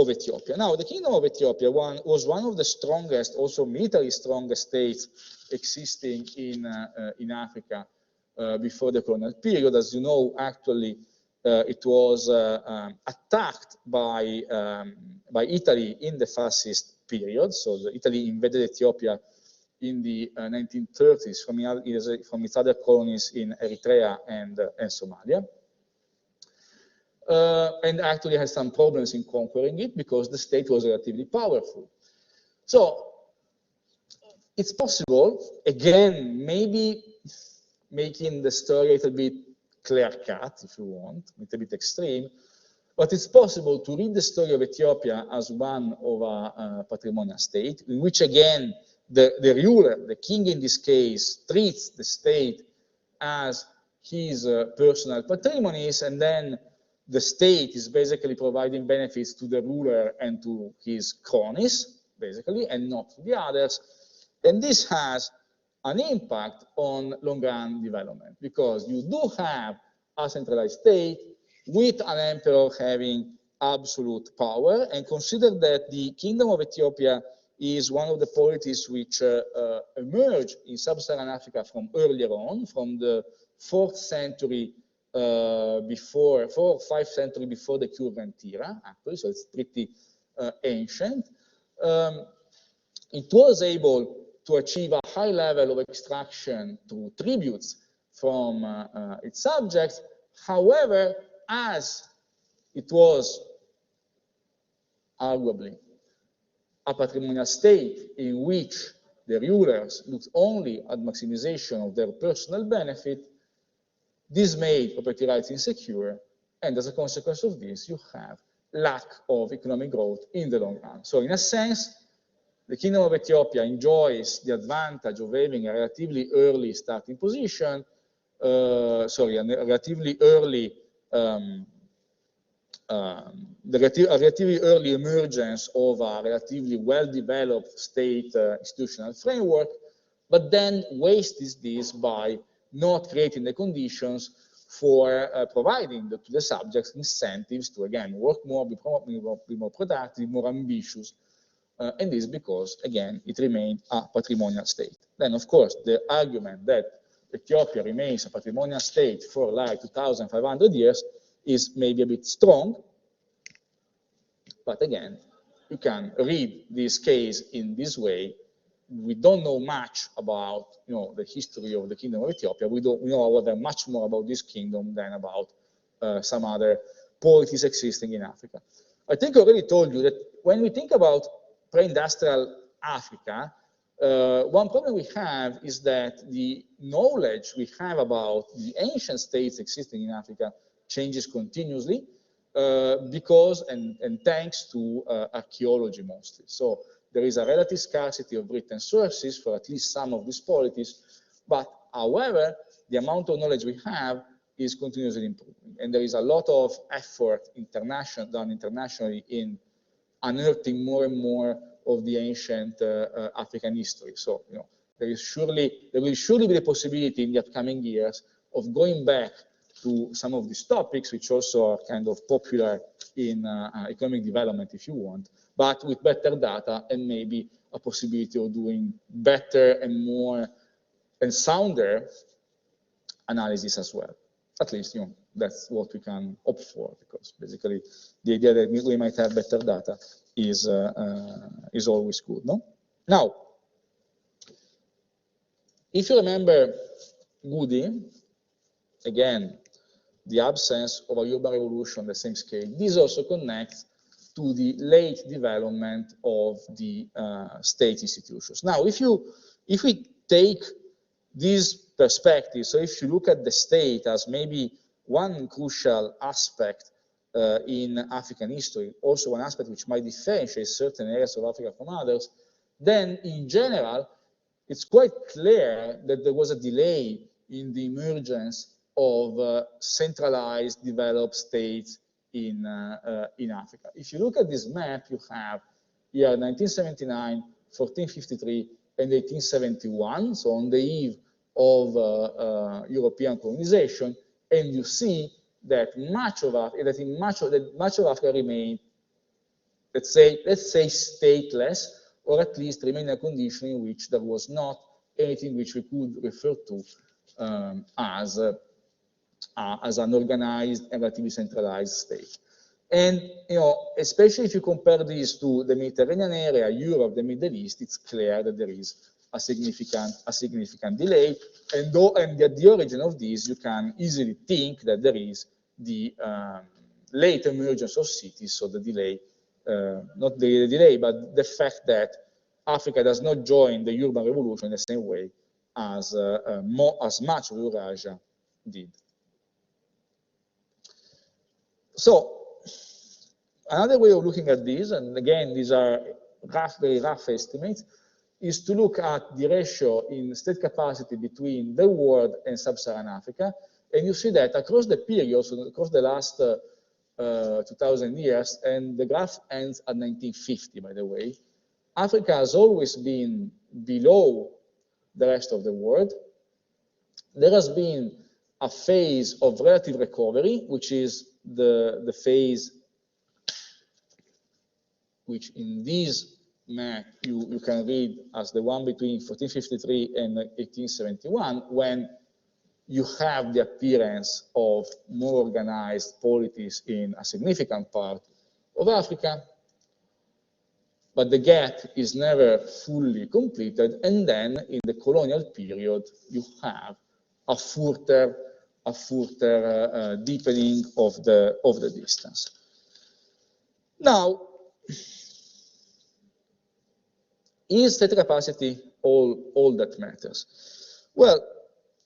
Ethiopia. Now, the Kingdom of Ethiopia was one of the strongest, also militarily strongest states existing in Africa before the colonial period. As you know, actually, it was attacked by Italy in the fascist period. So Italy invaded Ethiopia in the 1930s from its other colonies in Eritrea and Somalia. And actually had some problems in conquering it because the state was relatively powerful. So it's possible, again, maybe making the story a little bit clear-cut, if you want, a little bit extreme, but it's possible to read the story of Ethiopia as one of a patrimonial state, in which, again, the ruler, the king in this case, treats the state as his personal patrimonies, and then the state is basically providing benefits to the ruler and to his cronies, basically, and not to the others. And this has an impact on long-run development, because you do have a centralized state with an emperor having absolute power. And consider that the Kingdom of Ethiopia is one of the polities which emerged in sub-Saharan Africa from earlier on, from the 4th century before, 4 or 5 centuries before the current era, actually, so it's pretty ancient. It was able to achieve a high level of extraction through tributes from its subjects. However, as it was arguably a patrimonial state in which the rulers looked only at maximization of their personal benefit, this made property rights insecure, and as a consequence of this, you have lack of economic growth in the long run. So in a sense, the Kingdom of Ethiopia enjoys the advantage of having a relatively early starting position, a relatively early relatively early emergence of a relatively well-developed state institutional framework, but then wastes this by not creating the conditions for providing to the subjects incentives to, again, work more, be more productive, more ambitious, and this because, again, it remained a patrimonial state. Then, of course, the argument that Ethiopia remains a patrimonial state for like 2,500 years is maybe a bit strong, but again, you can read this case in this way. We don't know much about, the history of the Kingdom of Ethiopia. We know, however, much more about this kingdom than about some other polities existing in Africa. I think I already told you that when we think about pre-industrial Africa, one problem we have is that the knowledge we have about the ancient states existing in Africa changes continuously because and thanks to archaeology mostly. So there is a relative scarcity of written sources for at least some of these polities, but however, the amount of knowledge we have is continuously improving. And there is a lot of effort done internationally in unearthing more and more of the ancient African history. So, there will surely be the possibility in the upcoming years of going back to some of these topics, which also are kind of popular in economic development, if you want, but with better data and maybe a possibility of doing better and more and sounder analysis as well. At least, that's what we can opt for, because basically the idea that we might have better data is always good, no? Now, if you remember Goody, again, the absence of a urban revolution on the same scale, this also connects to the late development of the state institutions. Now, if we take this perspective, so if you look at the state as maybe one crucial aspect in African history, also one aspect which might differentiate certain areas of Africa from others, then in general, it's quite clear that there was a delay in the emergence of centralized developed states in Africa. If you look at this map, you have here 1979, 1453, and 1871, so on the eve of European colonization, and you see that much of Africa remained, let's say stateless, or at least remained in a condition in which there was not anything which we could refer to as an organized and relatively centralized state. And especially if you compare this to the Mediterranean area, Europe, the Middle East, it's clear that there is a significant delay. And at the origin of this, you can easily think that there is the late emergence of cities, so the delay, not the delay, but the fact that Africa does not join the urban revolution in the same way as much of Eurasia did. So another way of looking at this, and again, these are very rough estimates, is to look at the ratio in state capacity between the world and sub-Saharan Africa. And you see that across the period, so across the last 2,000 years, and the graph ends at 1950, by the way. Africa has always been below the rest of the world. There has been a phase of relative recovery, which is the phase which in this map you can read as the one between 1453 and 1871, when you have the appearance of more organized polities in a significant part of Africa, but the gap is never fully completed, and then in the colonial period you have a further deepening of the distance. Now, is state capacity all that matters? Well,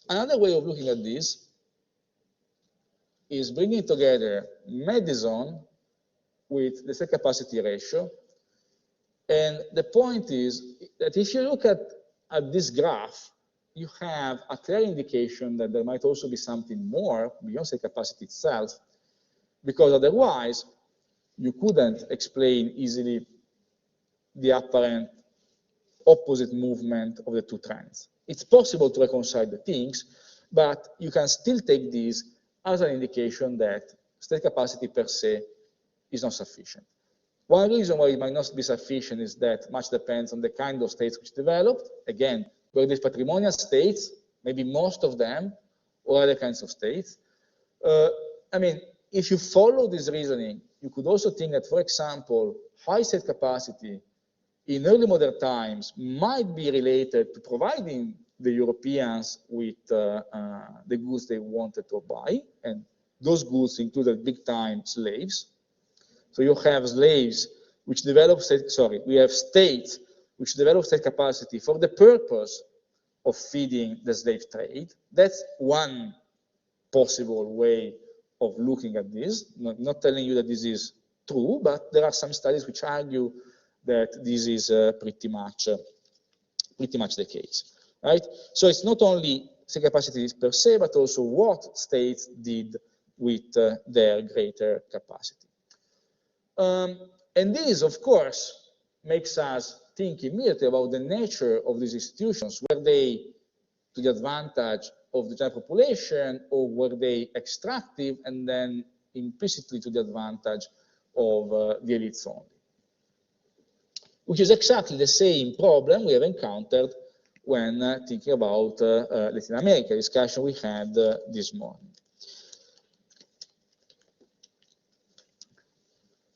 another way of looking at this is bringing together Madison with the state capacity ratio. And the point is that if you look at this graph, you have a clear indication that there might also be something more beyond state capacity itself, because otherwise you couldn't explain easily the apparent opposite movement of the two trends. It's possible to reconcile the things, but you can still take this as an indication that state capacity per se is not sufficient. One reason why it might not be sufficient is that much depends on the kind of states which developed. Again, were these patrimonial states, maybe most of them, or other kinds of states. I mean, if you follow this reasoning, you could also think that, for example, high state capacity in early modern times might be related to providing the Europeans with the goods they wanted to buy, and those goods included big-time slaves. So you have slaves which develop we have states which develop state capacity for the purpose of feeding the slave trade. That's one possible way of looking at this. Not telling you that this is true, but there are some studies which argue that this is pretty much the case, right? So it's not only state capacity per se, but also what states did with their greater capacity. And this, of course, makes us think immediately about the nature of these institutions. Were they to the advantage of the general population, or were they extractive and then implicitly to the advantage of the elites only? Which is exactly the same problem we have encountered when thinking about Latin America, discussion we had this morning.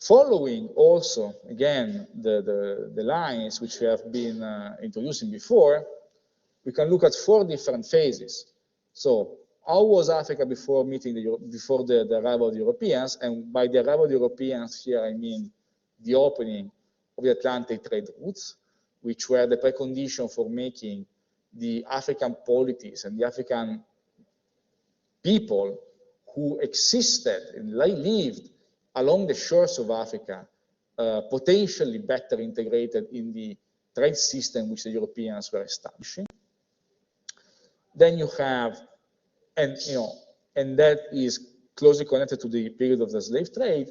Following also, again, the lines which we have been introducing before, we can look at 4 different phases. So, how was Africa before the arrival of the Europeans? And by the arrival of the Europeans here, I mean the opening of the Atlantic trade routes, which were the precondition for making the African polities and the African people who existed and lived along the shores of Africa, potentially better integrated in the trade system which the Europeans were establishing. Then you have, and that is closely connected to the period of the slave trade.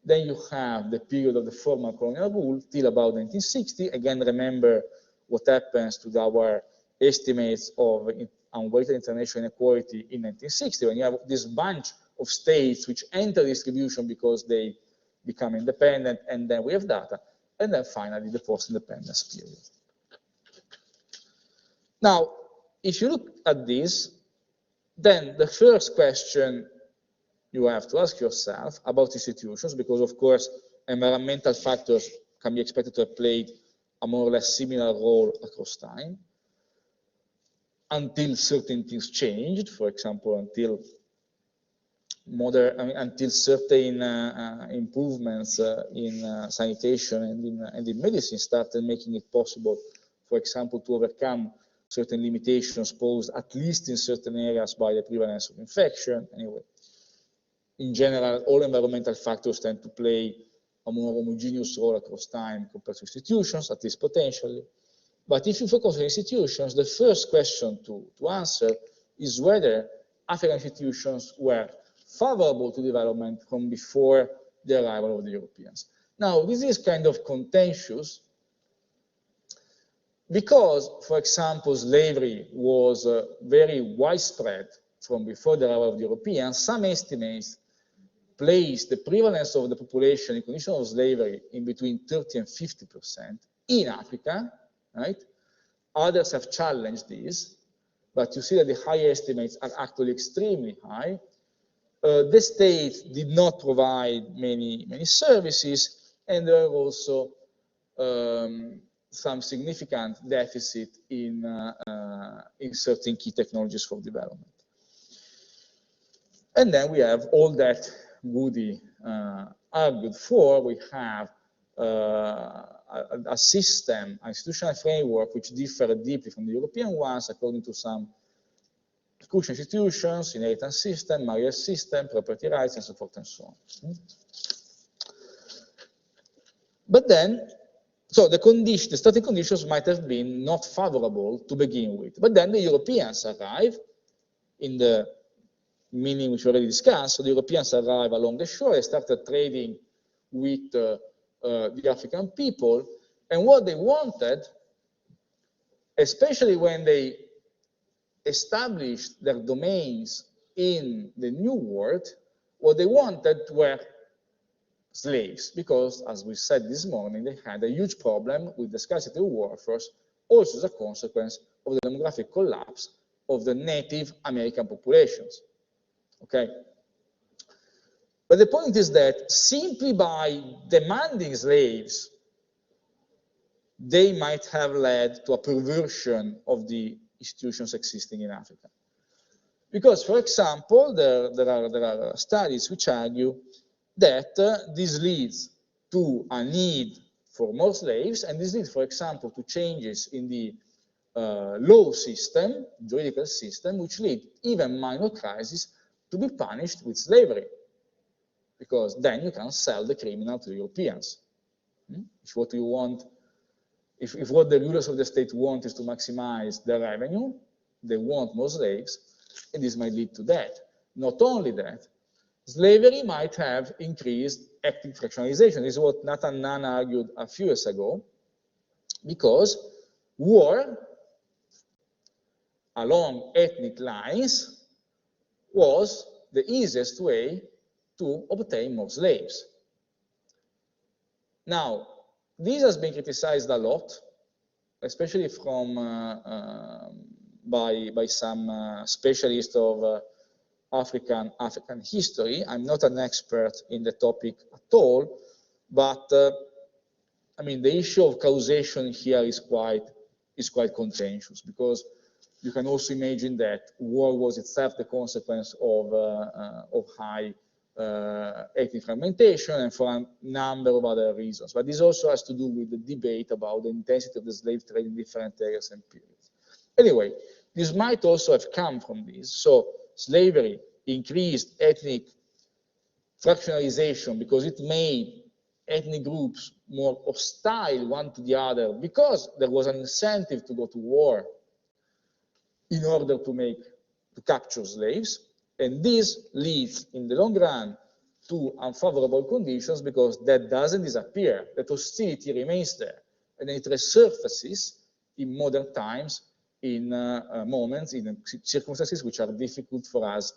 Then you have the period of the formal colonial rule till about 1960. Again, remember what happens to our estimates of unweighted international inequality in 1960, when you have this bunch of states which enter distribution because they become independent, and then we have data, and then finally the post-independence period. Now, if you look at this, then the first question you have to ask yourself about institutions, because of course environmental factors can be expected to have played a more or less similar role across time, until certain things changed, for example, until certain improvements in sanitation and in medicine started making it possible, for example, to overcome certain limitations posed, at least in certain areas, by the prevalence of infection. Anyway, in general, all environmental factors tend to play a more homogeneous role across time compared to institutions, at least potentially. But if you focus on institutions, the first question to answer is whether African institutions were favorable to development from before the arrival of the Europeans. Now, this is kind of contentious because, for example, slavery was very widespread from before the arrival of the Europeans. Some estimates place the prevalence of the population in conditions of slavery in between 30 and 50% in Africa, right? Others have challenged this, but you see that the high estimates are actually extremely high. The state did not provide many services, and there are also some significant deficit in certain key technologies for development. And then we have all that Woody argued for. We have a system, an institutional framework which differed deeply from the European ones according to some cushion institutions, inheritance system, marriage system, property rights, and so forth and so on. But then, so the starting conditions might have been not favorable to begin with. But then the Europeans arrive in the meaning which we already discussed. So the Europeans arrive along the shore, they started trading with the African people, and what they wanted, especially when they established their domains in the New World, what they wanted were slaves, because, as we said this morning, they had a huge problem with the scarcity of workforce, also as a consequence of the demographic collapse of the Native American populations. Okay? But the point is that simply by demanding slaves, they might have led to a perversion of the institutions existing in Africa. Because, for example, there are studies which argue that this leads to a need for more slaves, and this leads, for example, to changes in the law system, juridical system, which lead even minor crises to be punished with slavery, because then you can sell the criminal to the Europeans. If what you want, if what the rulers of the state want is to maximize their revenue, they want more slaves, and this might lead to that. Not only that, slavery might have increased ethnic fractionalization. This is what Nathan Nunn argued a few years ago, because war along ethnic lines was the easiest way to obtain more slaves. Now, this has been criticized a lot, especially from by some specialists of African history. I'm not an expert in the topic at all, but I mean, the issue of causation here is quite contentious, because you can also imagine that war was itself the consequence of high ethnic fragmentation and for a number of other reasons. But this also has to do with the debate about the intensity of the slave trade in different areas and periods. Anyway, this might also have come from this. So slavery increased ethnic fractionalization because it made ethnic groups more hostile one to the other, because there was an incentive to go to war in order to capture slaves. And this leads, in the long run, to unfavorable conditions, because that doesn't disappear. That hostility remains there. And it resurfaces in modern times, in moments, in circumstances which are difficult for us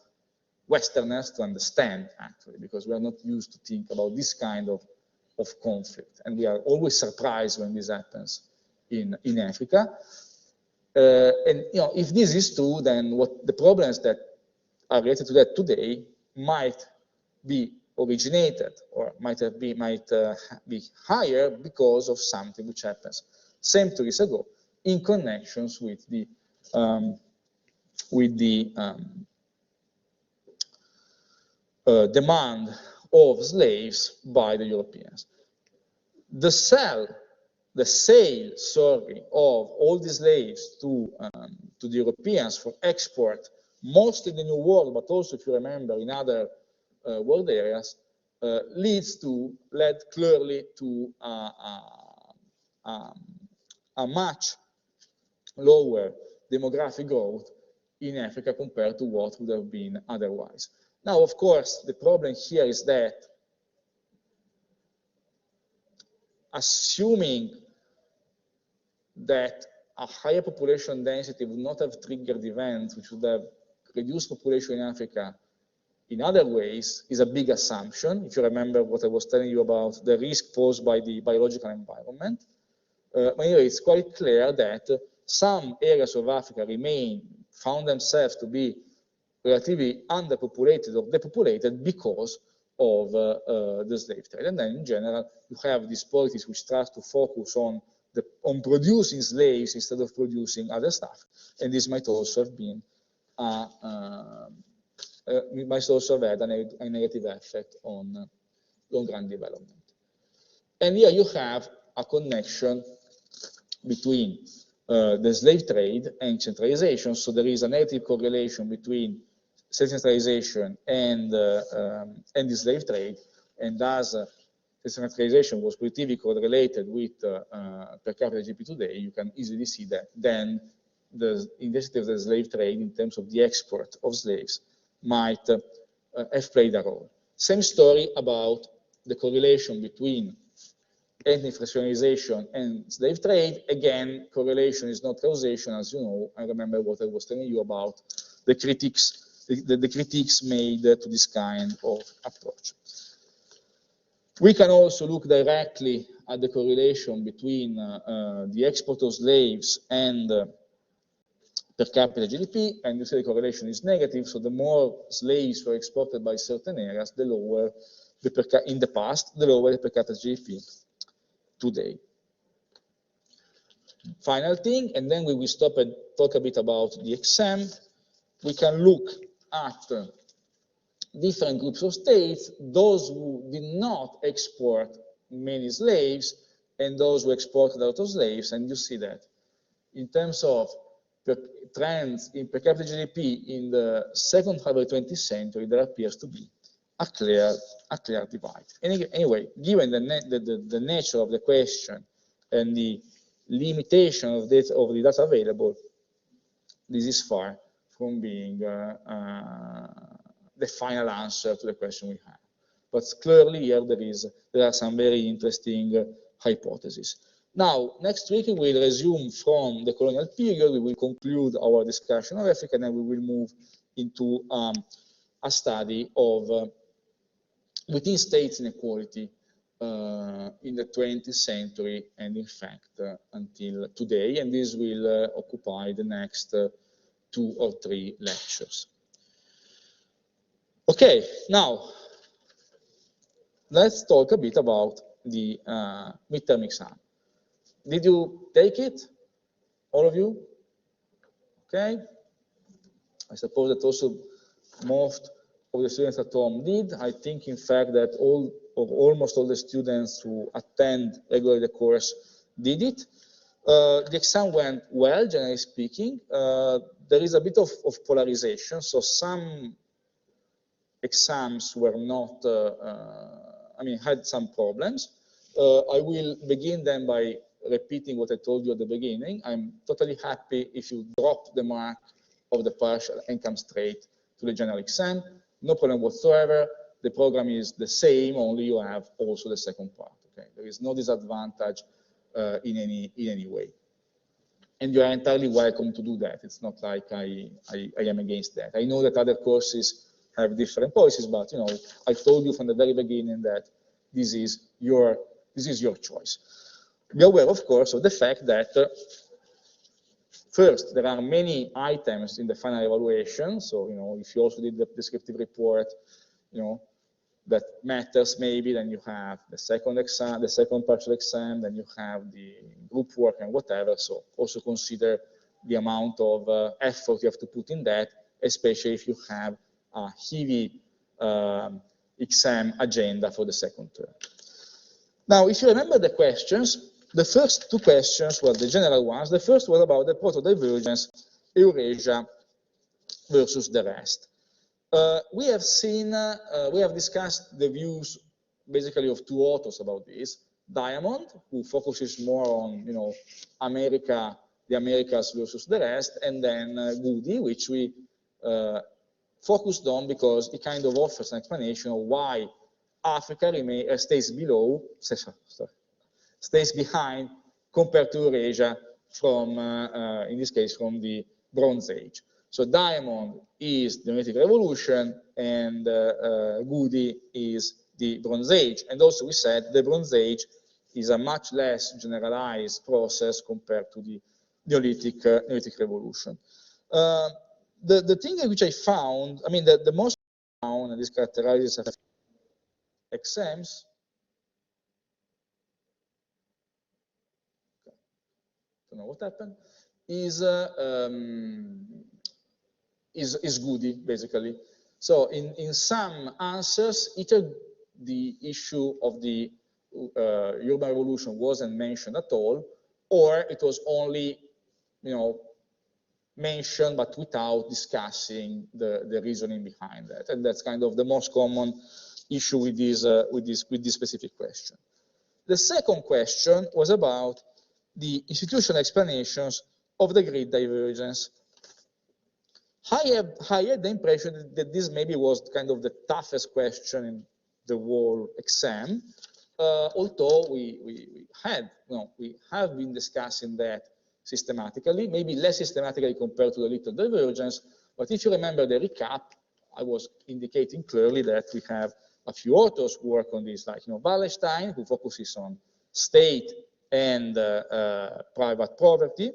Westerners to understand, actually, because we are not used to think about this kind of conflict. And we are always surprised when this happens in Africa. And if this is true, then what the problems that are related to that today might be originated or might be higher because of something which happens centuries ago in connections with the demand of slaves by the Europeans. The sale, sorry, of all the slaves to the Europeans for export, mostly in the New World, but also, if you remember, in other world areas, led clearly to a much lower demographic growth in Africa compared to what would have been otherwise. Now, of course, the problem here is that assuming that a higher population density would not have triggered events which would have reduced population in Africa in other ways is a big assumption, if you remember what I was telling you about the risk posed by the biological environment. But anyway, it's quite clear that some areas of Africa found themselves to be relatively underpopulated or depopulated because of the slave trade. And then in general, you have these policies which try to focus on producing slaves instead of producing other stuff. And this might also have been might also have had a negative effect on long-run development. And here you have a connection between the slave trade and centralization. So there is a negative correlation between centralization and the slave trade, and thus centralization was positively correlated with per capita GDP today. You can easily see that then the intensity of the slave trade in terms of the export of slaves might have played a role. Same story about the correlation between ethnic fractionalization and slave trade. Again, correlation is not causation, as you know. I remember what I was telling you about the critiques, the critiques made to this kind of approach. We can also look directly at the correlation between the export of slaves and per capita GDP, and you see the correlation is negative. So the more slaves were exported by certain areas, the lower in the past, the lower the per capita GDP today. Final thing, and then we will stop and talk a bit about the exam. We can look at different groups of states, those who did not export many slaves and those who exported a lot of slaves, and you see that in terms of trends in per capita GDP in the second half of the 20th century, there appears to be a clear divide. Anyway, given the nature of the question and the limitation of the data available, this is far from being the final answer to the question we have. But clearly here there are some very interesting hypotheses. Now, next week we will resume from the colonial period. We will conclude our discussion of Africa, and then we will move into a study of within states inequality in the 20th century, and in fact until today. And this will occupy the next 2 or 3 lectures. Okay, now let's talk a bit about the midterm exam. Did you take it, all of you? Okay. I suppose that also most of the students at home did. I think, in fact, that almost all the students who attend regularly the course did it. The exam went well, generally speaking. There is a bit of polarization, so some exams were not, had some problems. I will begin then by repeating what I told you at the beginning. I'm totally happy if you drop the mark of the partial and come straight to the general exam. No problem whatsoever. The program is the same, only you have also the second part. Okay, there is no disadvantage in any way, and you are entirely welcome to do that. It's not like I am against that. I know that other courses have different policies, but you know, I told you from the very beginning that this is your choice. Be aware, of course, of the fact that first, there are many items in the final evaluation. So, you know, if you also did the descriptive report, you know, that matters maybe, then you have the second exam, the second partial exam, then you have the group work and whatever. So also consider the amount of effort you have to put in that, especially if you have a heavy exam agenda for the second term. Now, if you remember the questions, the first 2 questions were the general ones. The first was about the proto-divergence, Eurasia versus the rest. We have seen, we have discussed the views basically of 2 authors about this. Diamond, who focuses more on, you know, America, the Americas versus the rest, and then Goody, which we focused on because it kind of offers an explanation of why Africa stays behind compared to Eurasia from, in this case, from the Bronze Age. So diamond is the Neolithic Revolution, and Goody is the Bronze Age. And also we said the Bronze Age is a much less generalized process compared to the Neolithic Revolution. The thing which I found, I mean, the most found, and this characterizes exams. Don't know what happened. Is Goody, basically. So in some answers, either the issue of the urban revolution wasn't mentioned at all, or it was only, mentioned but without discussing the reasoning behind that. And that's kind of the most common issue with this specific question. The second question was about the institutional explanations of the grid divergence. I had the impression that this maybe was kind of the toughest question in the whole exam, although we have been discussing that systematically, maybe less systematically compared to the little divergence, but if you remember the recap, I was indicating clearly that we have a few authors who work on this, like Wallerstein, who focuses on state and private property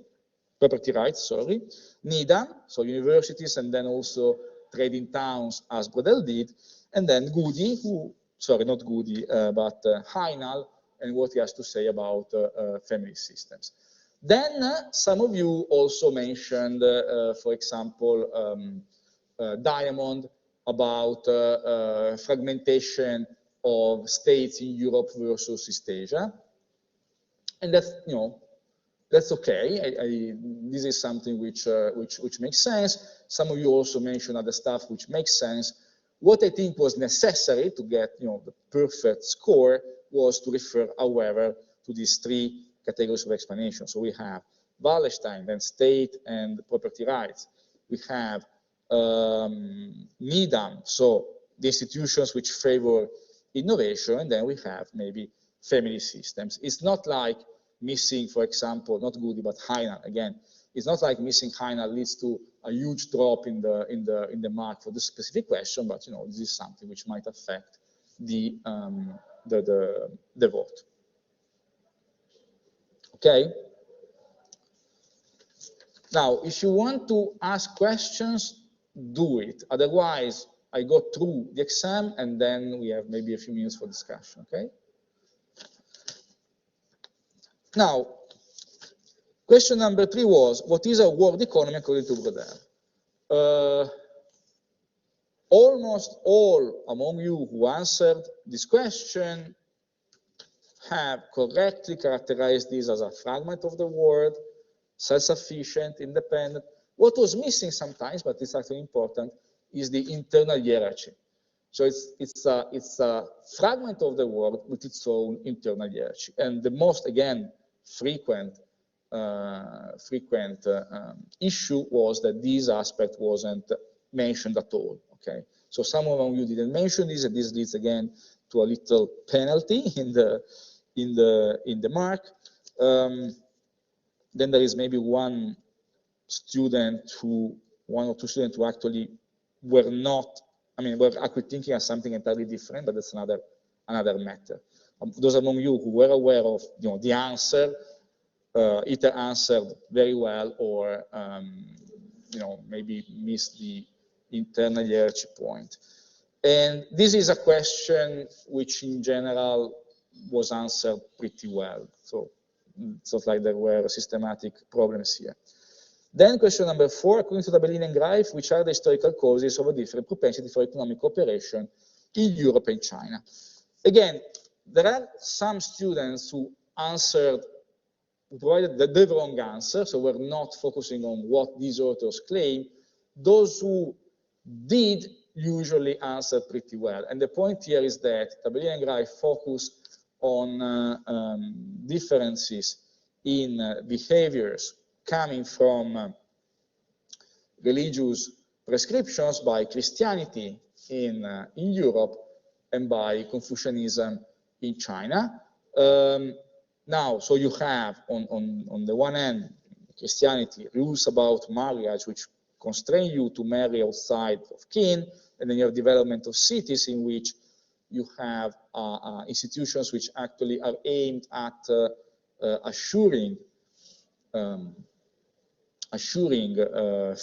rights, sorry. Needham, so universities and then also trading towns as Brodel did, and then Goody, not Goody, but Heinal, and what he has to say about family systems. Then some of you also mentioned, for example, Diamond, about fragmentation of states in Europe versus East Asia, and that's that's okay. This is something which makes sense. Some of you also mentioned other stuff which makes sense. What I think was necessary to get the perfect score was to refer, however, to these three categories of explanation. So we have Wallerstein, then state and property rights. We have Needham, so the institutions which favor innovation, and then we have maybe family systems. It's not like missing, for example, not Goody, but Heinal. Again, it's not like missing Heinal leads to a huge drop in the mark for this specific question, but this is something which might affect the vote. Okay. Now, if you want to ask questions, do it. Otherwise, I go through the exam and then we have maybe a few minutes for discussion. Okay. Now, question number 3 was, what is a world economy according to Brodel? Almost all among you who answered this question have correctly characterized this as a fragment of the world, self-sufficient, independent. What was missing sometimes, but it's actually important, is the internal hierarchy. So it's a fragment of the world with its own internal hierarchy. And the most, again, frequent issue was that this aspect wasn't mentioned at all. Okay, so some of you didn't mention this, and this leads again to a little penalty in the mark. Then there is maybe one or two students who actually were not. I mean, were actually thinking of something entirely different, but that's another matter. Those among you who were aware of the answer, either answered very well or maybe missed the internal hierarchy point. And this is a question which in general was answered pretty well. So it's not like there were systematic problems here. Then question number 4, according to Tabellini and Greif, which are the historical causes of a different propensity for economic cooperation in Europe and China? Again, there are some students who provided the wrong answer, so we're not focusing on what these authors claim. Those who did usually answer pretty well. And the point here is that Tabellini and Greif focus on differences in behaviors coming from religious prescriptions by Christianity in Europe and by Confucianism in China. Now, so you have on the one hand, Christianity, rules about marriage which constrain you to marry outside of kin, and then you have development of cities in which you have institutions which actually are aimed at assuring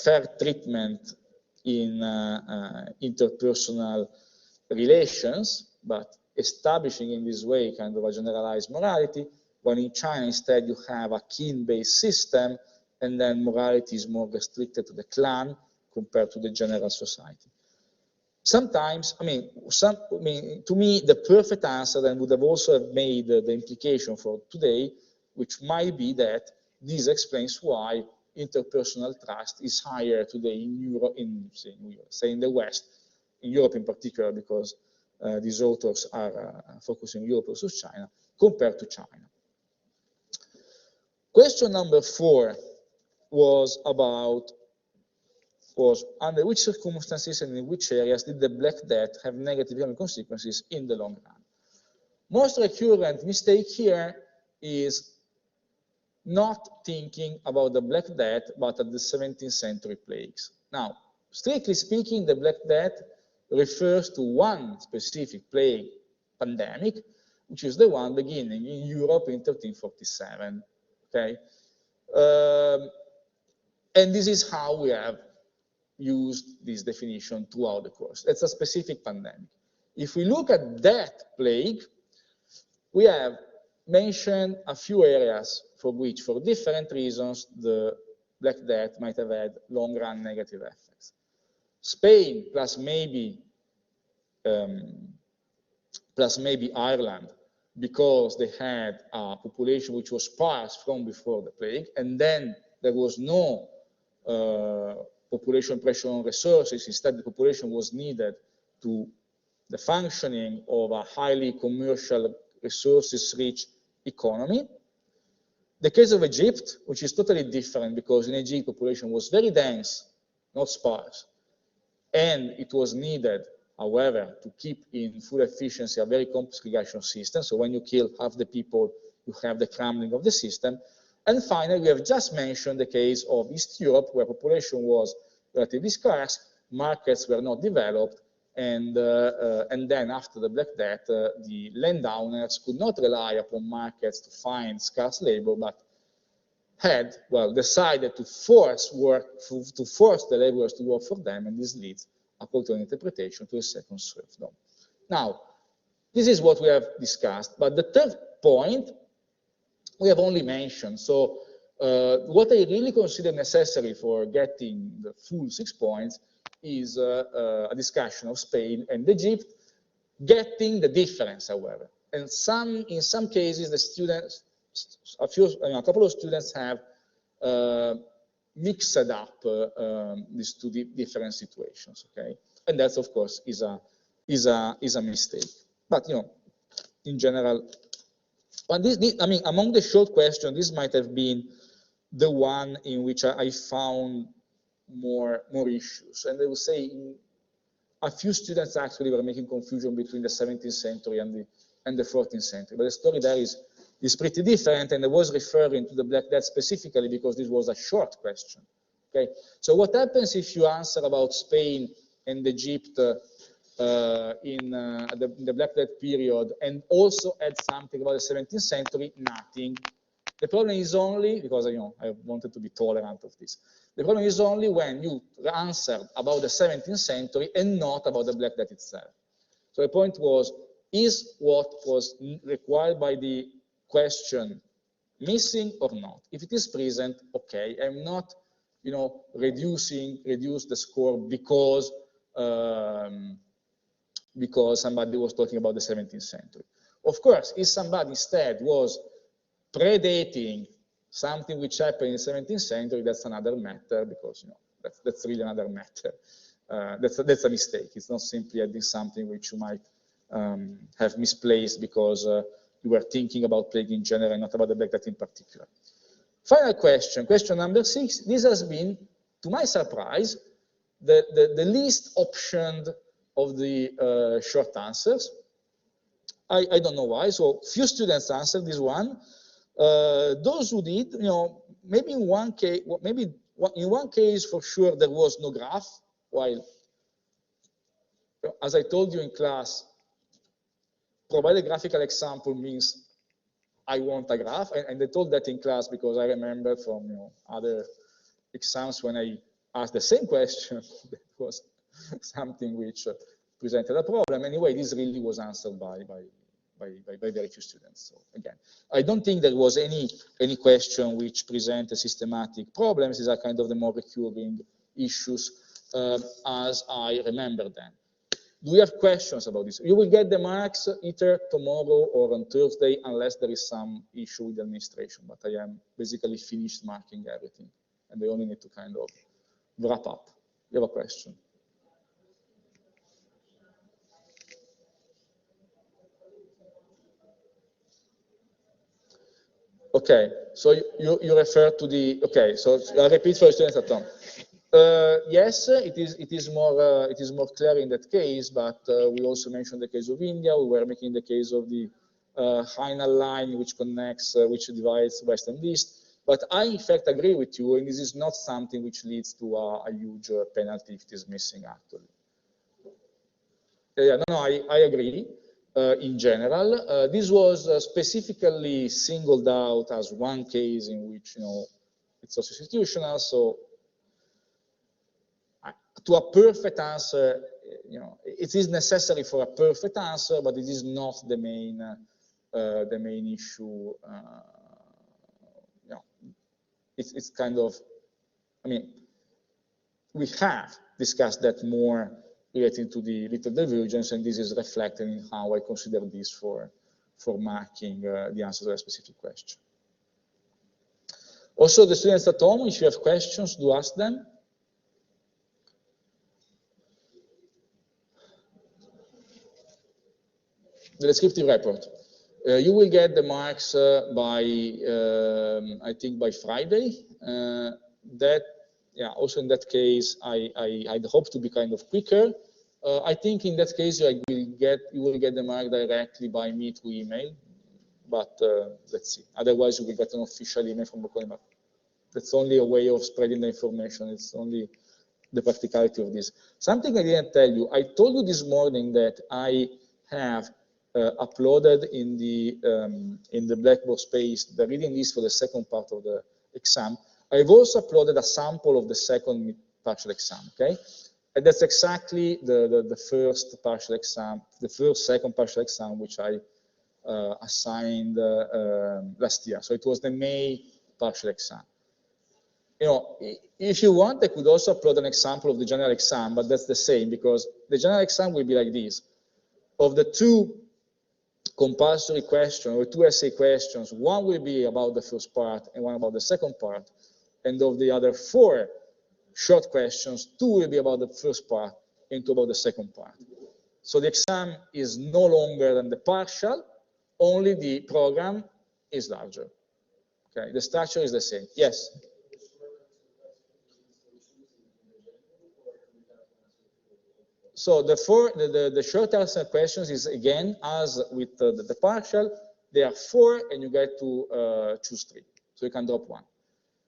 fair treatment in interpersonal relations, but establishing in this way kind of a generalized morality, when in China instead you have a kin-based system, and then morality is more restricted to the clan compared to the general society. Sometimes, to me, the perfect answer then would have also have made the implication for today, which might be that this explains why interpersonal trust is higher today in Europe, say in the West, in Europe in particular, because these authors are focusing on Europe versus China, compared to China. Question number 4 was under which circumstances and in which areas did the Black Death have negative economic consequences in the long run? Most recurrent mistake here is not thinking about the Black Death, but at the 17th century plagues. Now, strictly speaking, the Black Death refers to one specific plague pandemic, which is the one beginning in Europe in 1347. Okay, and this is how we have used this definition throughout the course. It's a specific pandemic. If we look at that plague, we have mentioned a few areas for which, for different reasons, the Black Death might have had long-run negative effects. Spain, plus maybe Ireland, because they had a population which was sparse from before the plague, and then there was no population pressure on resources. Instead, the population was needed to the functioning of a highly commercial, resources-rich economy. The case of Egypt, which is totally different, because in Egypt, population was very dense, not sparse, and it was needed, however, to keep in full efficiency a very complex irrigation system. So when you kill half the people, you have the crumbling of the system. And finally, we have just mentioned the case of East Europe, where population was relatively scarce, markets were not developed, and then after the Black Death, the landowners could not rely upon markets to find scarce labor, but had, well, decided to force the laborers to work for them, and this leads, according to an interpretation, to a second serfdom. Now, this is what we have discussed, but the third point we have only mentioned. So what I really consider necessary for getting the full 6 points is a discussion of Spain and Egypt, getting the difference, however. And in some cases, the students, a couple of students have mixed up these two different situations. Okay, and that, of course, is a mistake. But in general. But among the short questions, this might have been the one in which I found more issues. And I would say a few students actually were making confusion between the 17th century and the 14th century. But the story there is pretty different, and I was referring to the Black Death specifically because this was a short question. Okay, so what happens if you answer about Spain and Egypt in the Black Death period, and also add something about the 17th century? Nothing. The problem is only, because I wanted to be tolerant of this, the problem is only when you answered about the 17th century and not about the Black Death itself. So the point was, is what was required by the question missing or not? If it is present, okay, I'm not, reduce the score because somebody was talking about the 17th century. Of course, if somebody instead was predating something which happened in the 17th century, that's another matter, because that's really another matter. That's a mistake. It's not simply adding something which you might have misplaced because you were thinking about plague in general and not about the Black Death in particular. Final question, question number 6. This has been, to my surprise, the least optioned of the short answers. I don't know why. So few students answered this one. Those who did, maybe in one case for sure there was no graph, while, as I told you in class, provide a graphical example means I want a graph, and I told that in class because I remember from other exams when I asked the same question, that was something which presented a problem. Anyway, this really was answered by very few students. So again, I don't think there was any question which presented systematic problems. These are kind of the more recurring issues as I remember them. Do we have questions about this? You will get the marks either tomorrow or on Thursday, unless there is some issue with the administration. But I am basically finished marking everything, and I only need to kind of wrap up. You have a question? Okay, so you refer to the, okay, so I'll repeat for students at home. Yes, it is more clear in that case, but we also mentioned the case of India. We were making the case of the Hainal line, which connects, which divides West and East. But I, in fact, agree with you, and this is not something which leads to a huge penalty if it is missing, actually. Yeah, no, I agree. In general, this was specifically singled out as one case in which it's also institutional. So to a perfect answer, it is necessary for a perfect answer, but it is not the main issue. It's kind of, I mean, we have discussed that more relating to the little divergence, and this is reflected in how I consider this for marking the answer to a specific question. Also, the students at home, if you have questions, do ask them. The descriptive report. You will get the marks by, I think, by Friday. Yeah, also in that case, I'd hope to be kind of quicker. I think in that case, you will get the mark directly by me through email, but let's see. Otherwise, you will get an official email from Bocconi. That's only a way of spreading the information. It's only the practicality of this. Something I didn't tell you. I told you this morning that I have uploaded in the Blackboard space the reading list for the second part of the exam. I've also uploaded a sample of the second partial exam, okay? And that's exactly the first partial exam, the second partial exam, which I assigned last year. So it was the May partial exam. If you want, I could also upload an example of the general exam, but that's the same, because the general exam will be like this. Of the two compulsory questions, or two essay questions, one will be about the first part and one about the second part. And of the other 4 short questions, 2 will be about the first part and 2 about the second part. So the exam is no longer than the partial, only the program is larger. Okay, the structure is the same. Yes? So the short answer questions is, again, as with the partial, there are 4 and you get to choose 3. So you can drop 1.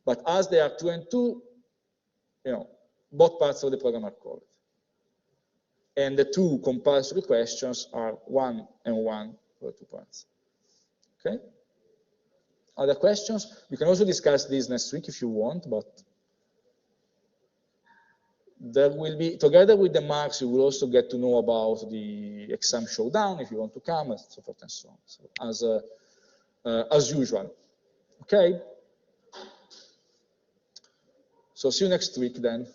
But as they are 2 and 2, both parts of the program are covered. And the 2 compulsory questions are 1 and 1 for the 2 parts. Okay? Other questions? We can also discuss this next week if you want, but there will be, together with the marks, you will also get to know about the exam showdown if you want to come, and so forth and so on. So as usual. Okay? So see you next week then.